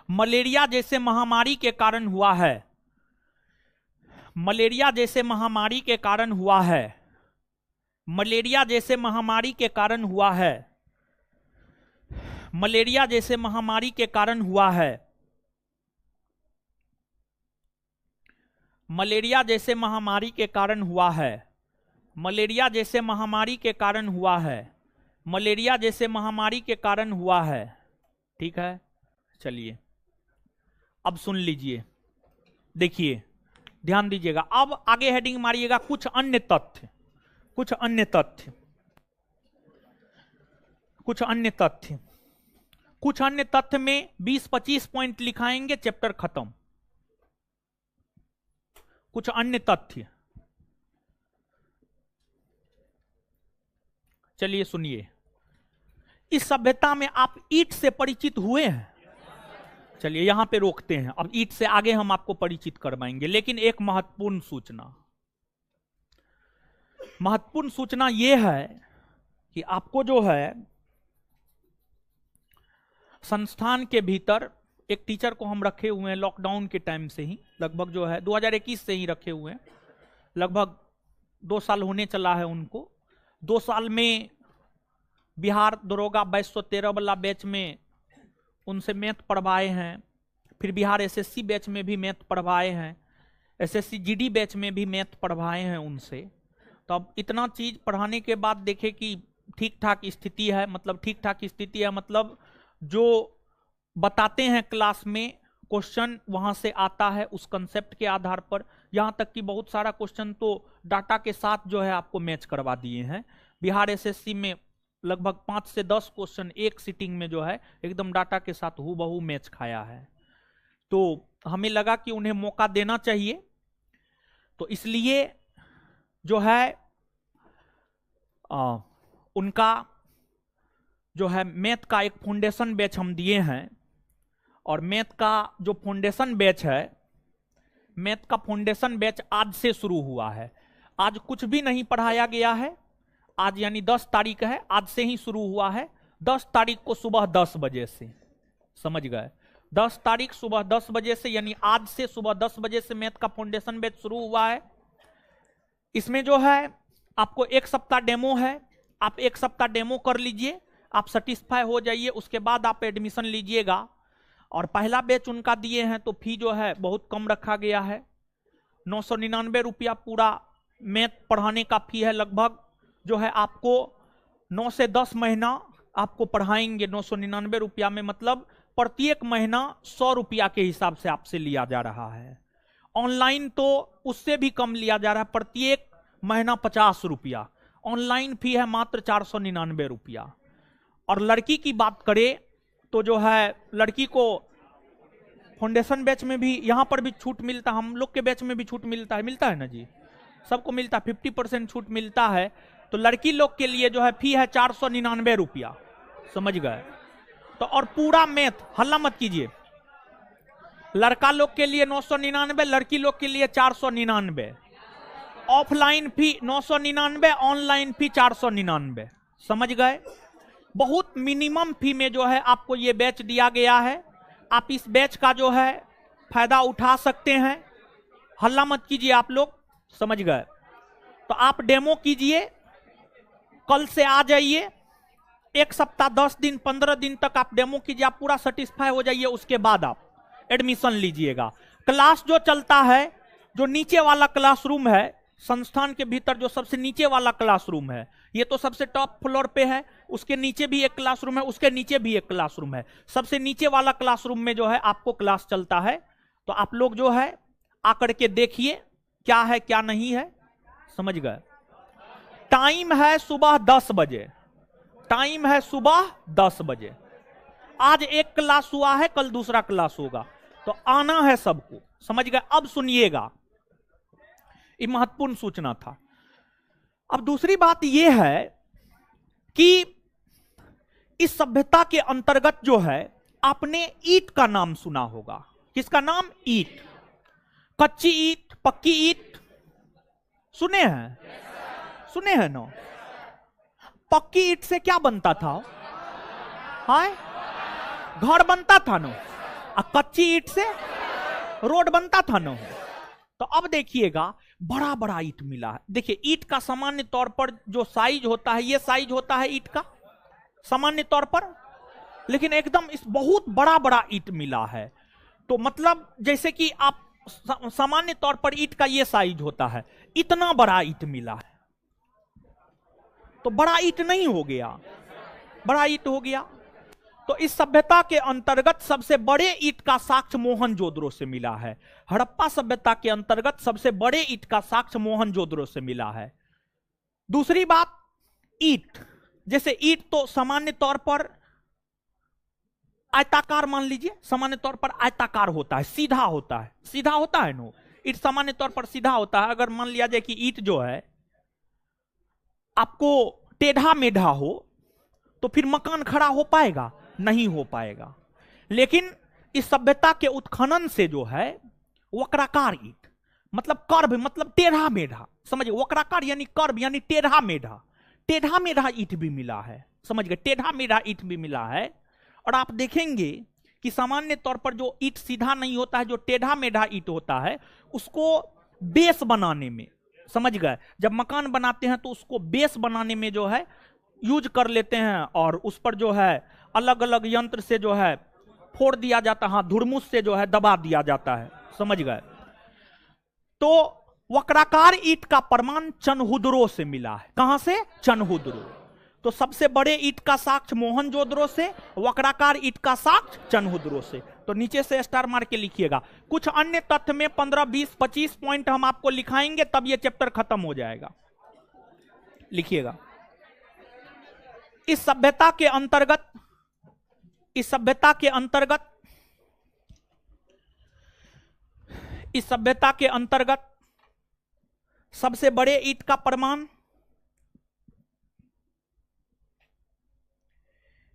मलेरिया जैसे महामारी के कारण हुआ है। मलेरिया जैसे महामारी के कारण हुआ है। मलेरिया जैसे महामारी के कारण हुआ है। मलेरिया जैसे महामारी के कारण हुआ है। मलेरिया जैसे महामारी के कारण हुआ है। मलेरिया जैसे महामारी के कारण हुआ है। मलेरिया जैसे महामारी के कारण हुआ है। ठीक है, चलिए अब सुन लीजिए, देखिए ध्यान दीजिएगा। अब आगे हेडिंग मारिएगा कुछ अन्य तथ्य। कुछ अन्य तथ्य, कुछ अन्य तथ्य, कुछ अन्य तथ्य में 20-25 पॉइंट लिखाएंगे, चैप्टर खत्म। कुछ अन्य तथ्य, चलिए सुनिए। इस सभ्यता में आप ईंट से परिचित हुए हैं? चलिए यहां पे रोकते हैं, अब ईंट से आगे हम आपको परिचित करवाएंगे। लेकिन एक महत्वपूर्ण सूचना, महत्वपूर्ण सूचना यह है कि आपको जो है संस्थान के भीतर एक टीचर को हम रखे हुए हैं लॉकडाउन के टाइम से ही, लगभग जो है 2021 से ही रखे हुए हैं, लगभग 2 साल होने चला है उनको। 2 साल में बिहार दरोगा 2213 वाला बैच में उनसे मैथ पढ़वाए हैं, फिर बिहार एसएससी बैच में भी मैथ पढ़वाए हैं, एसएससी जीडी बैच में भी मैथ पढ़वाए हैं उनसे। तो अब इतना चीज पढ़ाने के बाद देखे कि ठीक ठाक स्थिति है, मतलब ठीक ठाक स्थिति है, मतलब जो बताते हैं क्लास में क्वेश्चन वहां से आता है उस कंसेप्ट के आधार पर। यहां तक कि बहुत सारा क्वेश्चन तो डाटा के साथ जो है आपको मैच करवा दिए हैं। बिहार एसएससी में लगभग 5 से 10 क्वेश्चन एक सीटिंग में जो है एकदम डाटा के साथ हूबहू मैच खाया है। तो हमें लगा कि उन्हें मौका देना चाहिए, तो इसलिए जो है उनका जो है मैथ का एक फाउंडेशन बैच हम दिए हैं। और मैथ का जो फाउंडेशन बैच है, मैथ का फाउंडेशन बैच आज से शुरू हुआ है। आज कुछ भी नहीं पढ़ाया गया है, आज यानी 10 तारीख है, आज से ही शुरू हुआ है। 10 तारीख को सुबह 10 बजे से, समझ गए, 10 तारीख सुबह 10 बजे से, यानी आज से सुबह 10 बजे से मैथ का फाउंडेशन बैच शुरू हुआ है। इसमें जो है आपको 1 सप्ताह डेमो है, आप 1 सप्ताह डेमो कर लीजिए, आप सेटिस्फाई हो जाइए, उसके बाद आप एडमिशन लीजिएगा। और पहला बैच उनका दिए हैं तो फी जो है बहुत कम रखा गया है, 999 रुपया पूरा मैथ पढ़ाने का फी है। लगभग जो है आपको 9 से 10 महीना आपको पढ़ाएंगे 999 रुपया में, मतलब प्रत्येक महीना 100 रुपया के हिसाब से आपसे लिया जा रहा है। ऑनलाइन तो उससे भी कम लिया जा रहा है, प्रत्येक महीना 50 रुपया। ऑनलाइन फी है मात्र 499 रुपया। और लड़की की बात करें तो जो है लड़की को फाउंडेशन बैच में भी, यहां पर भी छूट मिलता है, हम लोग के बैच में भी छूट मिलता है ना जी, सबको मिलता है, 50% छूट मिलता है। तो लड़की लोग के लिए जो है फी है 499 रुपया, समझ गए। तो और पूरा मैथ, हल्ला मत कीजिए, लड़का लोग के लिए 999, लड़की लोग के लिए 499। ऑफलाइन फी 999, ऑनलाइन फी 499, समझ गए। बहुत मिनिमम फी में जो है आपको ये बैच दिया गया है। आप इस बैच का जो है फायदा उठा सकते हैं, हल्ला मत कीजिए आप लोग, समझ गए। तो आप डेमो कीजिए, कल से आ जाइए, 1 सप्ताह 10 दिन 15 दिन तक आप डेमो कीजिए, आप पूरा सेटिस्फाई हो जाइए, उसके बाद आप एडमिशन लीजिएगा। क्लास जो चलता है, जो नीचे वाला क्लासरूम है संस्थान के भीतर, जो सबसे नीचे वाला क्लासरूम है, ये तो सबसे टॉप फ्लोर पे है, उसके नीचे भी एक क्लासरूम है, उसके नीचे भी एक क्लासरूम है। सबसे नीचे वाला क्लासरूम में जो है आपको क्लास चलता है। तो आप लोग जो है आकर के देखिए क्या है क्या नहीं है, समझ गए। टाइम है सुबह 10 बजे, टाइम है सुबह 10 बजे। आज एक क्लास हुआ है, कल दूसरा क्लास होगा, तो आना है सबको, समझ गए। अब सुनिएगा, ये महत्वपूर्ण सूचना था। अब दूसरी बात यह है कि इस सभ्यता के अंतर्गत जो है आपने ईंट का नाम सुना होगा। किसका नाम? ईंट। कच्ची ईंट, पक्की ईंट सुने हैं? सुने हैं ना? पक्की ईंट से क्या बनता था? हाय, घर बनता था ना। कच्ची ईंट से रोड बनता था ना। तो अब देखिएगा बड़ा बड़ा ईंट मिला है। देखिए ईंट का सामान्य तौर पर जो साइज होता है, ये साइज होता है ईंट का सामान्य तौर पर, लेकिन एकदम इस बहुत बड़ा बड़ा ईंट मिला है। तो मतलब जैसे कि आप सामान्य तौर पर ईंट का ये साइज होता है, इतना बड़ा ईंट मिला है। तो बड़ा ईंट नहीं हो गया, बड़ा ईंट हो गया। तो इस सभ्यता के अंतर्गत सबसे बड़े ईंट का साक्ष्य मोहनजोदड़ो से मिला है। हड़प्पा सभ्यता के अंतर्गत सबसे बड़े ईंट का साक्ष्य मोहनजोदड़ो से मिला है। दूसरी बात, ईंट, जैसे ईंट तो सामान्य तौर पर आयताकार, मान लीजिए सामान्य तौर पर आयताकार होता है, सीधा होता है, सीधा होता है नो। ईंट सामान्य तौर पर सीधा होता है। अगर मान लिया जाए कि ईंट जो है आपको टेढ़ा मेढ़ा हो तो फिर मकान खड़ा हो पाएगा? नहीं हो पाएगा। लेकिन इस सभ्यता के उत्खनन से जो है वक्राकार ईंट, मतलब कर्व, मतलब टेढ़ा मेढ़ा, समझिए वक्राकार यानी कर्व यानी टेढ़ा मेढ़ा, टेढ़ा मेढ़ा ईंट भी मिला है। समझ गए, टेढ़ा मेढ़ा ईंट भी मिला है। और आप देखेंगे कि सामान्य तौर पर जो ईंट सीधा नहीं होता है, जो टेढ़ा मेढ़ा ईंट होता है, उसको बेस बनाने में, समझ गए, जब मकान बनाते हैं तो उसको बेस बनाने में जो है यूज कर लेते हैं, और उस पर जो है अलग अलग यंत्र से जो है फोड़ दिया जाता है, धुरमुस से जो है दबा दिया जाता है, समझ गए। तो वक्राकार ईंट का प्रमाण चनहुदरो से मिला है। कहां से? चनहुदरो। तो सबसे बड़े ईंट का साक्ष्य मोहनजोदड़ो से, वक्राकार ईंट का साक्ष्य चनहुदरो से। तो नीचे से स्टार मार के लिखिएगा। कुछ अन्य तथ्य में 15, 20, 25 पॉइंट हम आपको लिखाएंगे, तब ये चैप्टर खत्म हो जाएगा। लिखिएगा। इस सभ्यता के अंतर्गत, इस सभ्यता के अंतर्गत, इस सभ्यता के अंतर्गत सबसे बड़े ईंट का प्रमाण,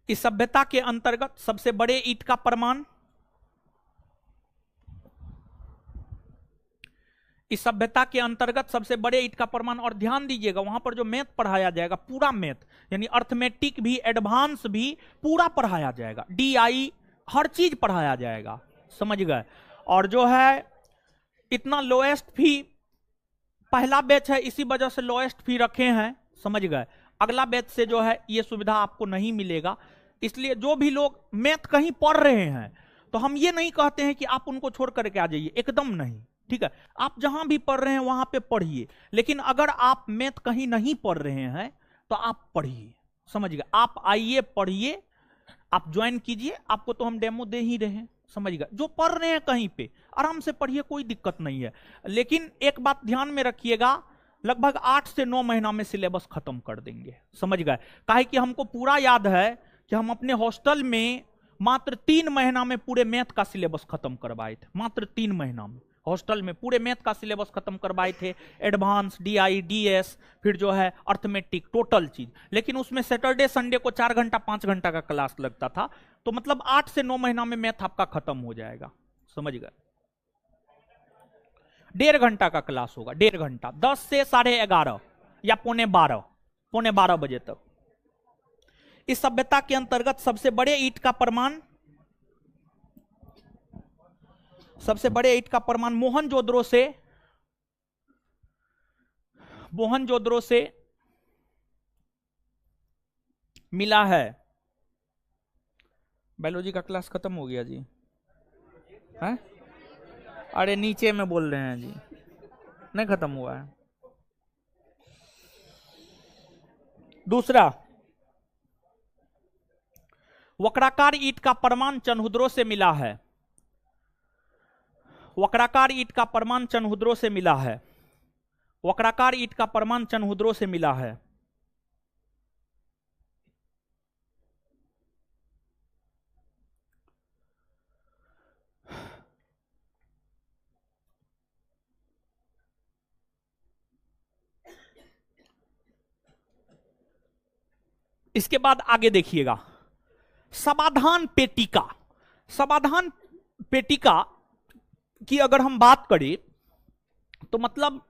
इस सभ्यता के अंतर्गत सबसे बड़े ईंट का प्रमाण, इस सभ्यता के अंतर्गत सबसे बड़े ईंट का प्रमाण। और ध्यान दीजिएगा वहां पर जो मैथ पढ़ाया जाएगा, पूरा मैथ यानी अर्थमेटिक भी, एडवांस भी पूरा पढ़ाया जाएगा, DI हर चीज पढ़ाया जाएगा, समझ गए। और जो है इतना लोएस्ट फी, पहला बैच है इसी वजह से लोएस्ट फी रखे हैं, समझ गए। अगला बैच से जो है ये सुविधा आपको नहीं मिलेगा। इसलिए जो भी लोग मैथ कहीं पढ़ रहे हैं, तो हम ये नहीं कहते हैं कि आप उनको छोड़ करके आ जाइए, एकदम नहीं, ठीक है। आप जहां भी पढ़ रहे हैं वहां पे पढ़िए, लेकिन अगर आप मैथ कहीं नहीं पढ़ रहे हैं तो आप पढ़िए, समझ गए। आप आइए, पढ़िए, आप ज्वाइन कीजिए, आपको तो हम डेमो दे ही रहे हैं, समझ गए। जो पढ़ रहे हैं कहीं पे आराम से पढ़िए, कोई दिक्कत नहीं है। लेकिन एक बात ध्यान में रखिएगा, लगभग 8 से 9 महीना में सिलेबस खत्म कर देंगे, समझ गए। काहे कि हमको पूरा याद है कि हम अपने हॉस्टल में मात्र 3 महीना में पूरे मैथ का सिलेबस खत्म करवाए थे, मात्र 3 महीना में हॉस्टल में पूरे मैथ का सिलेबस खत्म करवाए थे, एडवांस, DI, DS, फिर जो है अर्थमेटिक, टोटल चीज। लेकिन उसमें सैटरडे संडे को 4 घंटा 5 घंटा का क्लास लगता था। तो मतलब 8 से 9 महीना में मैथ आपका खत्म हो जाएगा, समझ गए। 1.5 घंटा का क्लास होगा, 1.5 घंटा, 10 से 11:30 या 11:45 बजे तक। इस सभ्यता के अंतर्गत सबसे बड़े ईंट का प्रमाण, सबसे बड़े ईंट का प्रमाण मोहनजोदड़ो से, मोहनजोदड़ो से मिला है। बायोलॉजी का क्लास खत्म हो गया जी, है? अरे नीचे में बोल रहे हैं जी, नहीं खत्म हुआ है। दूसरा, वक्राकार ईंट का प्रमाण चनहुदरो से मिला है। वक्राकार ईंट का प्रमाण चनहुदरो से मिला है। वक्राकार ईंट का प्रमाण चनहुदरो से मिला है। इसके बाद आगे देखिएगा, समाधान पेटिका। समाधान पेटिका की अगर हम बात करें तो मतलब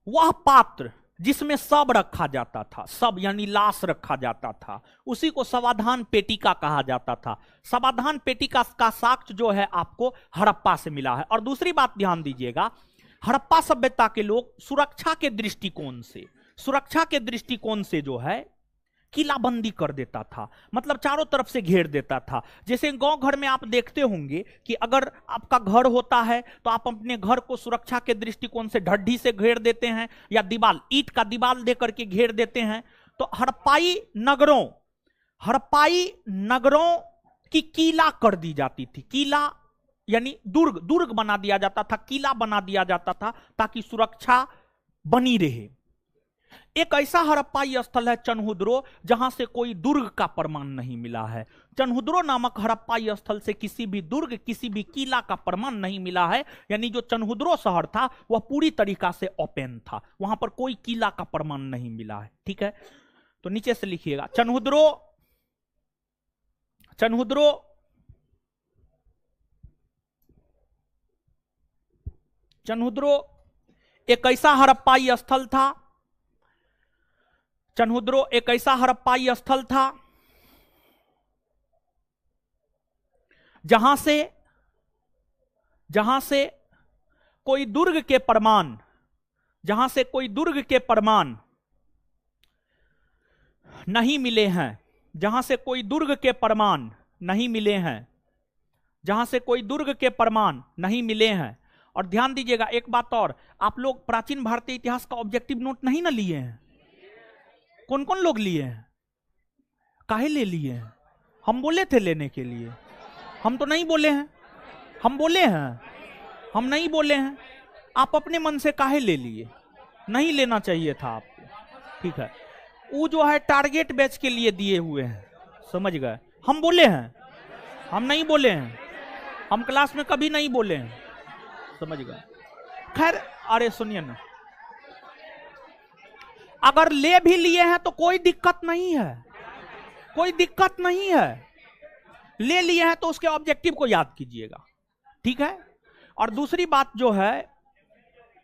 वह पात्र जिसमें शव रखा जाता था, शव यानी लाश रखा जाता था, उसी को समाधान पेटिका कहा जाता था। समाधान पेटिका का साक्ष्य जो है आपको हड़प्पा से मिला है। और दूसरी बात ध्यान दीजिएगा, हड़प्पा सभ्यता के लोग सुरक्षा के दृष्टिकोण से जो है किलाबंदी कर देता था, मतलब चारों तरफ से घेर देता था। जैसे गांव घर में आप देखते होंगे कि अगर आपका घर होता है तो आप अपने घर को सुरक्षा के दृष्टिकोण से ढड्ढी से घेर देते हैं या दीवार, ईंट का दीवार दे करके घेर देते हैं। तो हड़प्पाई नगरों की कीला कर दी जाती थी। कीला यानी दुर्ग बना दिया जाता था, किला बना दिया जाता था ताकि सुरक्षा बनी रहे। एक ऐसा हड़प्पाई स्थल है चनहुद्रो, जहां से कोई दुर्ग का प्रमाण नहीं मिला है। चनहुद्रो नामक हड़प्पाई स्थल से किसी भी दुर्ग, किसी भी किला का प्रमाण नहीं मिला है। यानी जो चनहुद्रो शहर था वह पूरी तरीका से ओपन था, वहां पर कोई किला का प्रमाण नहीं मिला है। ठीक है, तो नीचे से लिखिएगा, चनहुद्रो एक ऐसा हड़प्पाई स्थल था। चनहुद्रो एक ऐसा हड़प्पाई स्थल था जहां से कोई दुर्ग के प्रमाण नहीं मिले हैं, और ध्यान दीजिएगा एक बात और, आप लोग प्राचीन भारतीय इतिहास का ऑब्जेक्टिव नोट नहीं ना लिए हैं? कौन कौन लोग लिए हैं? काहे ले लिए हैं? हम बोले थे लेने के लिए, हम तो नहीं बोले हैं। हम बोले हैं? हम नहीं बोले हैं। आप अपने मन से काहे ले लिए? नहीं लेना चाहिए था आपको। ठीक है, वो जो है टारगेट बैच के लिए दिए हुए हैं, समझ गए? हम बोले हैं? हम नहीं बोले हैं। हम क्लास में कभी नहीं बोले हैं, समझ गए? खैर, अरे सुनिए ना, अगर ले भी लिए हैं तो कोई दिक्कत नहीं है, ले लिए हैं तो उसके ऑब्जेक्टिव को याद कीजिएगा। ठीक है, और दूसरी बात जो है,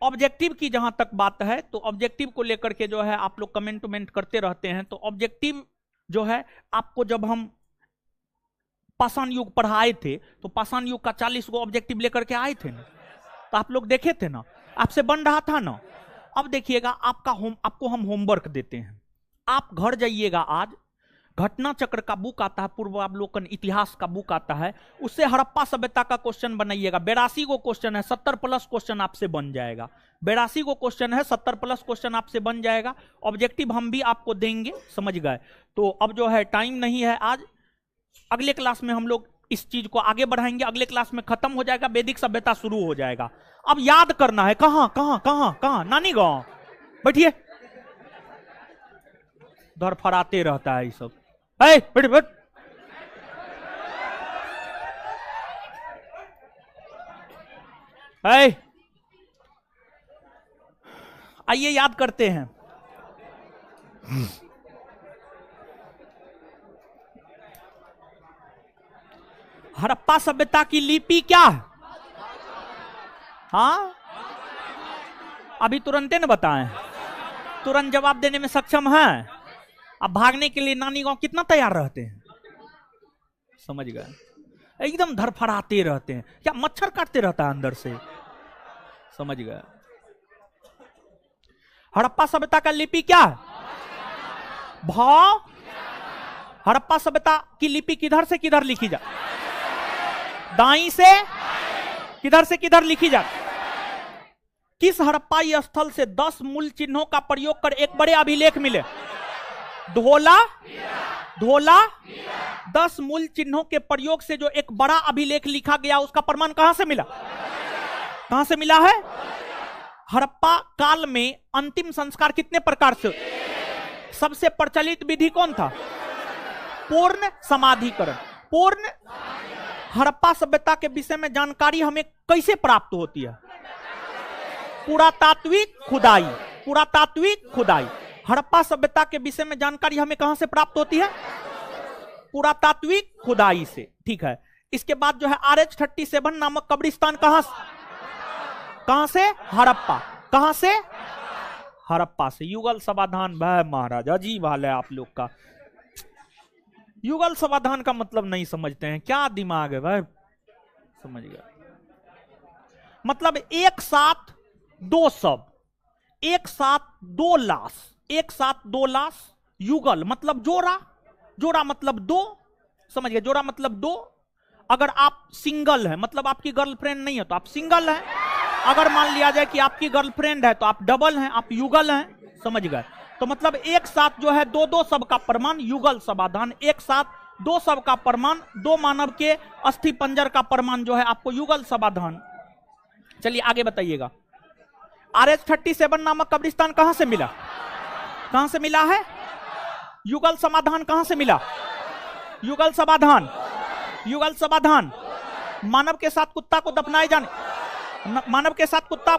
ऑब्जेक्टिव की जहां तक बात है, तो ऑब्जेक्टिव को लेकर के जो है आप लोग कमेंट करते रहते हैं। तो ऑब्जेक्टिव जो है आपको जब हम पाषाण युग पढ़ाए थे तो पाषाण युग का 40 गो ऑब्जेक्टिव लेकर के आए थे ना, तो आप लोग देखे थे ना, आपसे बन रहा था ना। अब देखिएगा, आपको हम होमवर्क देते हैं, आप घर जाइएगा, आज घटना चक्र का बुक आता है, पूर्वावलोकन इतिहास का बुक आता है, उससे हड़प्पा सभ्यता का क्वेश्चन बनाइएगा। 82 को क्वेश्चन है, 70 प्लस क्वेश्चन आपसे बन जाएगा। 82 को क्वेश्चन है, 70 प्लस क्वेश्चन आपसे बन जाएगा। ऑब्जेक्टिव हम भी आपको देंगे, समझ गए? तो अब जो है टाइम नहीं है आज, अगले क्लास में हम लोग इस चीज को आगे बढ़ाएंगे। अगले क्लास में खत्म हो जाएगा, वैदिक सभ्यता शुरू हो जाएगा। अब याद करना है, कहां नानी गांव बैठिए, धरफराते रहता है ये सब। बैठ आइए याद करते हैं। हड़प्पा सभ्यता की लिपि क्या है? हाँ, अभी तुरंत न बताएं, तुरंत जवाब देने में सक्षम है। अब भागने के लिए नानी गांव कितना तैयार रहते हैं, समझ गए? एकदम धरफराते रहते हैं, क्या मच्छर काटते रहता है अंदर से, समझ गए? हड़प्पा सभ्यता का लिपि क्या है? भाव। हड़प्पा सभ्यता की लिपि किधर से किधर लिखी जा? दाई से किधर से किधर लिखी जा? किस हड़प्पाई स्थल से 10 मूल चिन्हों का प्रयोग कर एक बड़े अभिलेख मिले? धोला 10 मूल चिन्हों के प्रयोग से जो एक बड़ा अभिलेख लिखा गया, उसका प्रमाण कहां से मिला? कहां से मिला है? हड़प्पा काल में अंतिम संस्कार कितने प्रकार से? सबसे प्रचलित विधि कौन था? पूर्ण समाधिकरण। पूर्ण हड़प्पा सभ्यता के विषय में जानकारी हमें कैसे प्राप्त होती है? पुरातात्विक खुदाई। हड़प्पा सभ्यता के विषय में जानकारी हमें कहां से प्राप्त होती है? पुरातात्विक खुदाई से। ठीक है, इसके बाद जो है RH-37 नामक कब्रिस्तान कहां से? हड़प्पा। कहां से? हड़प्पा से। युगल समाधान भाई महाराज अजीब हाल है आप लोग का। युगल समाधान का मतलब नहीं समझते हैं, क्या दिमाग है भाई। समझ गया, मतलब एक साथ दो शब्द, एक साथ दो लाश, एक साथ दो लाश। युगल मतलब जोड़ा, जोड़ा मतलब दो, समझ गए, जोड़ा मतलब दो। अगर आप सिंगल है मतलब आपकी गर्लफ्रेंड नहीं है तो आप सिंगल हैं। अगर मान लिया जाए कि आपकी गर्लफ्रेंड है तो आप डबल हैं, आप युगल हैं, समझ गए। तो मतलब एक साथ जो है दो दो सब का प्रमाण युगल समाधान, एक साथ दो सब का प्रमाण, दो मानव के अस्थि पंजर का प्रमाण जो है आपको युगल समाधान। चलिए आगे बताइएगा। RH-37 नामक कब्रिस्तान कहां से मिला? कहां से मिला है? युगल समाधान कहां से मिला? युगल समाधान, युगल समाधान। मानव के साथ कुत्ता को दफनाए जाने, मानव के साथ कुत्ता,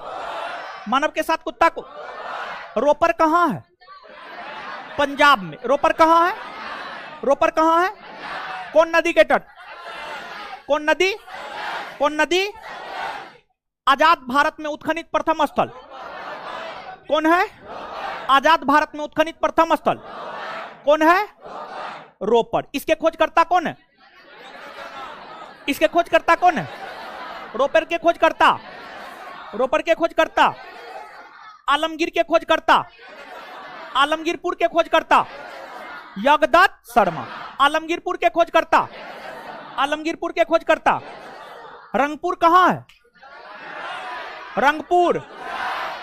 मानव के साथ कुत्ता को। रोपर कहां है? पंजाब में। रोपर कहां है? रोपर कहां है? कौन नदी के तट? कौन नदी? कौन नदी? आजाद भारत में उत्खनित प्रथम स्थल कौन है? आजाद भारत में उत्खनित प्रथम स्थल कौन है? रोपर। इसके खोजकर्ता कौन है? इसके खोजकर्ता कौन है? रोपर के खोजकर्ता, रोपर के खोजकर्ता, आलमगीर के खोजकर्ता, आलमगीरपुर के खोजकर्ता यज्ञदत्त शर्मा। आलमगीरपुर के खोजकर्ता, आलमगीरपुर के खोजकर्ता। रंगपुर कहां है? रंगपुर,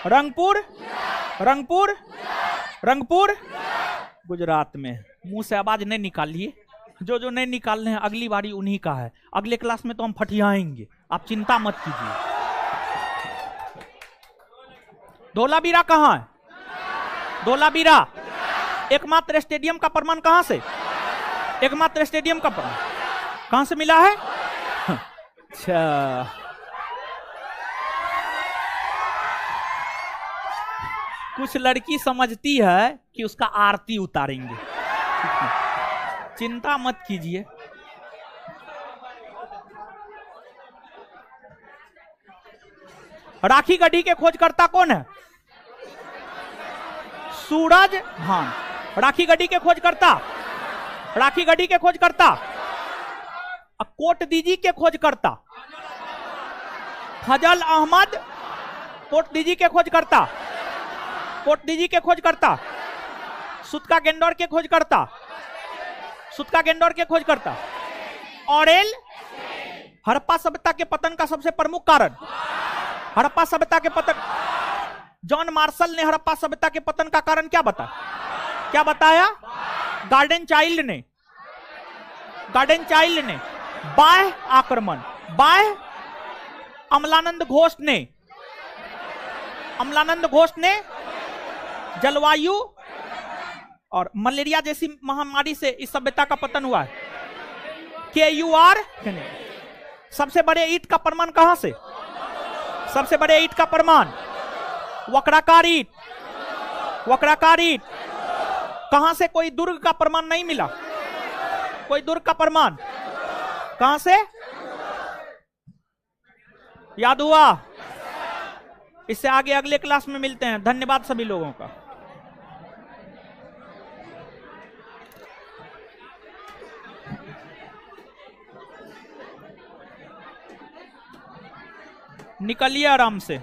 रंगपुर, रंगपुर, रंगपुर गुजरात में। मुंह से आवाज नहीं निकालिए, जो जो नहीं निकालने हैं अगली बारी उन्हीं का है। अगले क्लास में तो हम फटियाएंगे, आप चिंता मत कीजिए। धोलावीरा कहां है? धोलावीरा। एकमात्र स्टेडियम का प्रमाण कहां से? एकमात्र स्टेडियम का प्रमाण कहां से मिला है? अच्छा, कुछ लड़की समझती है कि उसका आरती उतारेंगे, चिंता मत कीजिए। राखी गढ़ी के खोजकर्ता कौन है? सूरज भान। राखी गढ़ी के खोजकर्ता, राखी गढ़ी के खोजकर्ता। कोट दीजी के खोजकर्ता फजल अहमद। कोट दीजी के खोजकर्ता, कोट दीजी के खोजकर्ता। सुतका गेंडोर के खोजकर्ता, सुतका गेंडोर के खोजकर्ता। ऑरेल। हड़प्पा सभ्यता के पतन का सबसे प्रमुख कारण, हड़प्पा सभ्यता के पतन। जॉन मार्शल ने हड़प्पा सभ्यता के पतन का कारण क्या बताया? क्या बताया? गार्डन चाइल्ड ने, गार्डन चाइल्ड ने। बाह्य आक्रमण, बाह्य। अमलानंद घोष ने, अमलानंद घोष ने जलवायु और मलेरिया जैसी महामारी से इस सभ्यता का पतन हुआ है। KUR। सबसे बड़े ईंट का प्रमाण कहां से? सबसे बड़े ईंट का प्रमाण वक्राकार ईंट, वक्राकार ईंट। कहां से कोई दुर्ग का प्रमाण नहीं मिला? कोई दुर्ग का प्रमाण कहां से? याद हुआ? इससे आगे अगले क्लास में मिलते हैं। धन्यवाद सभी लोगों का। निकलिए आराम से।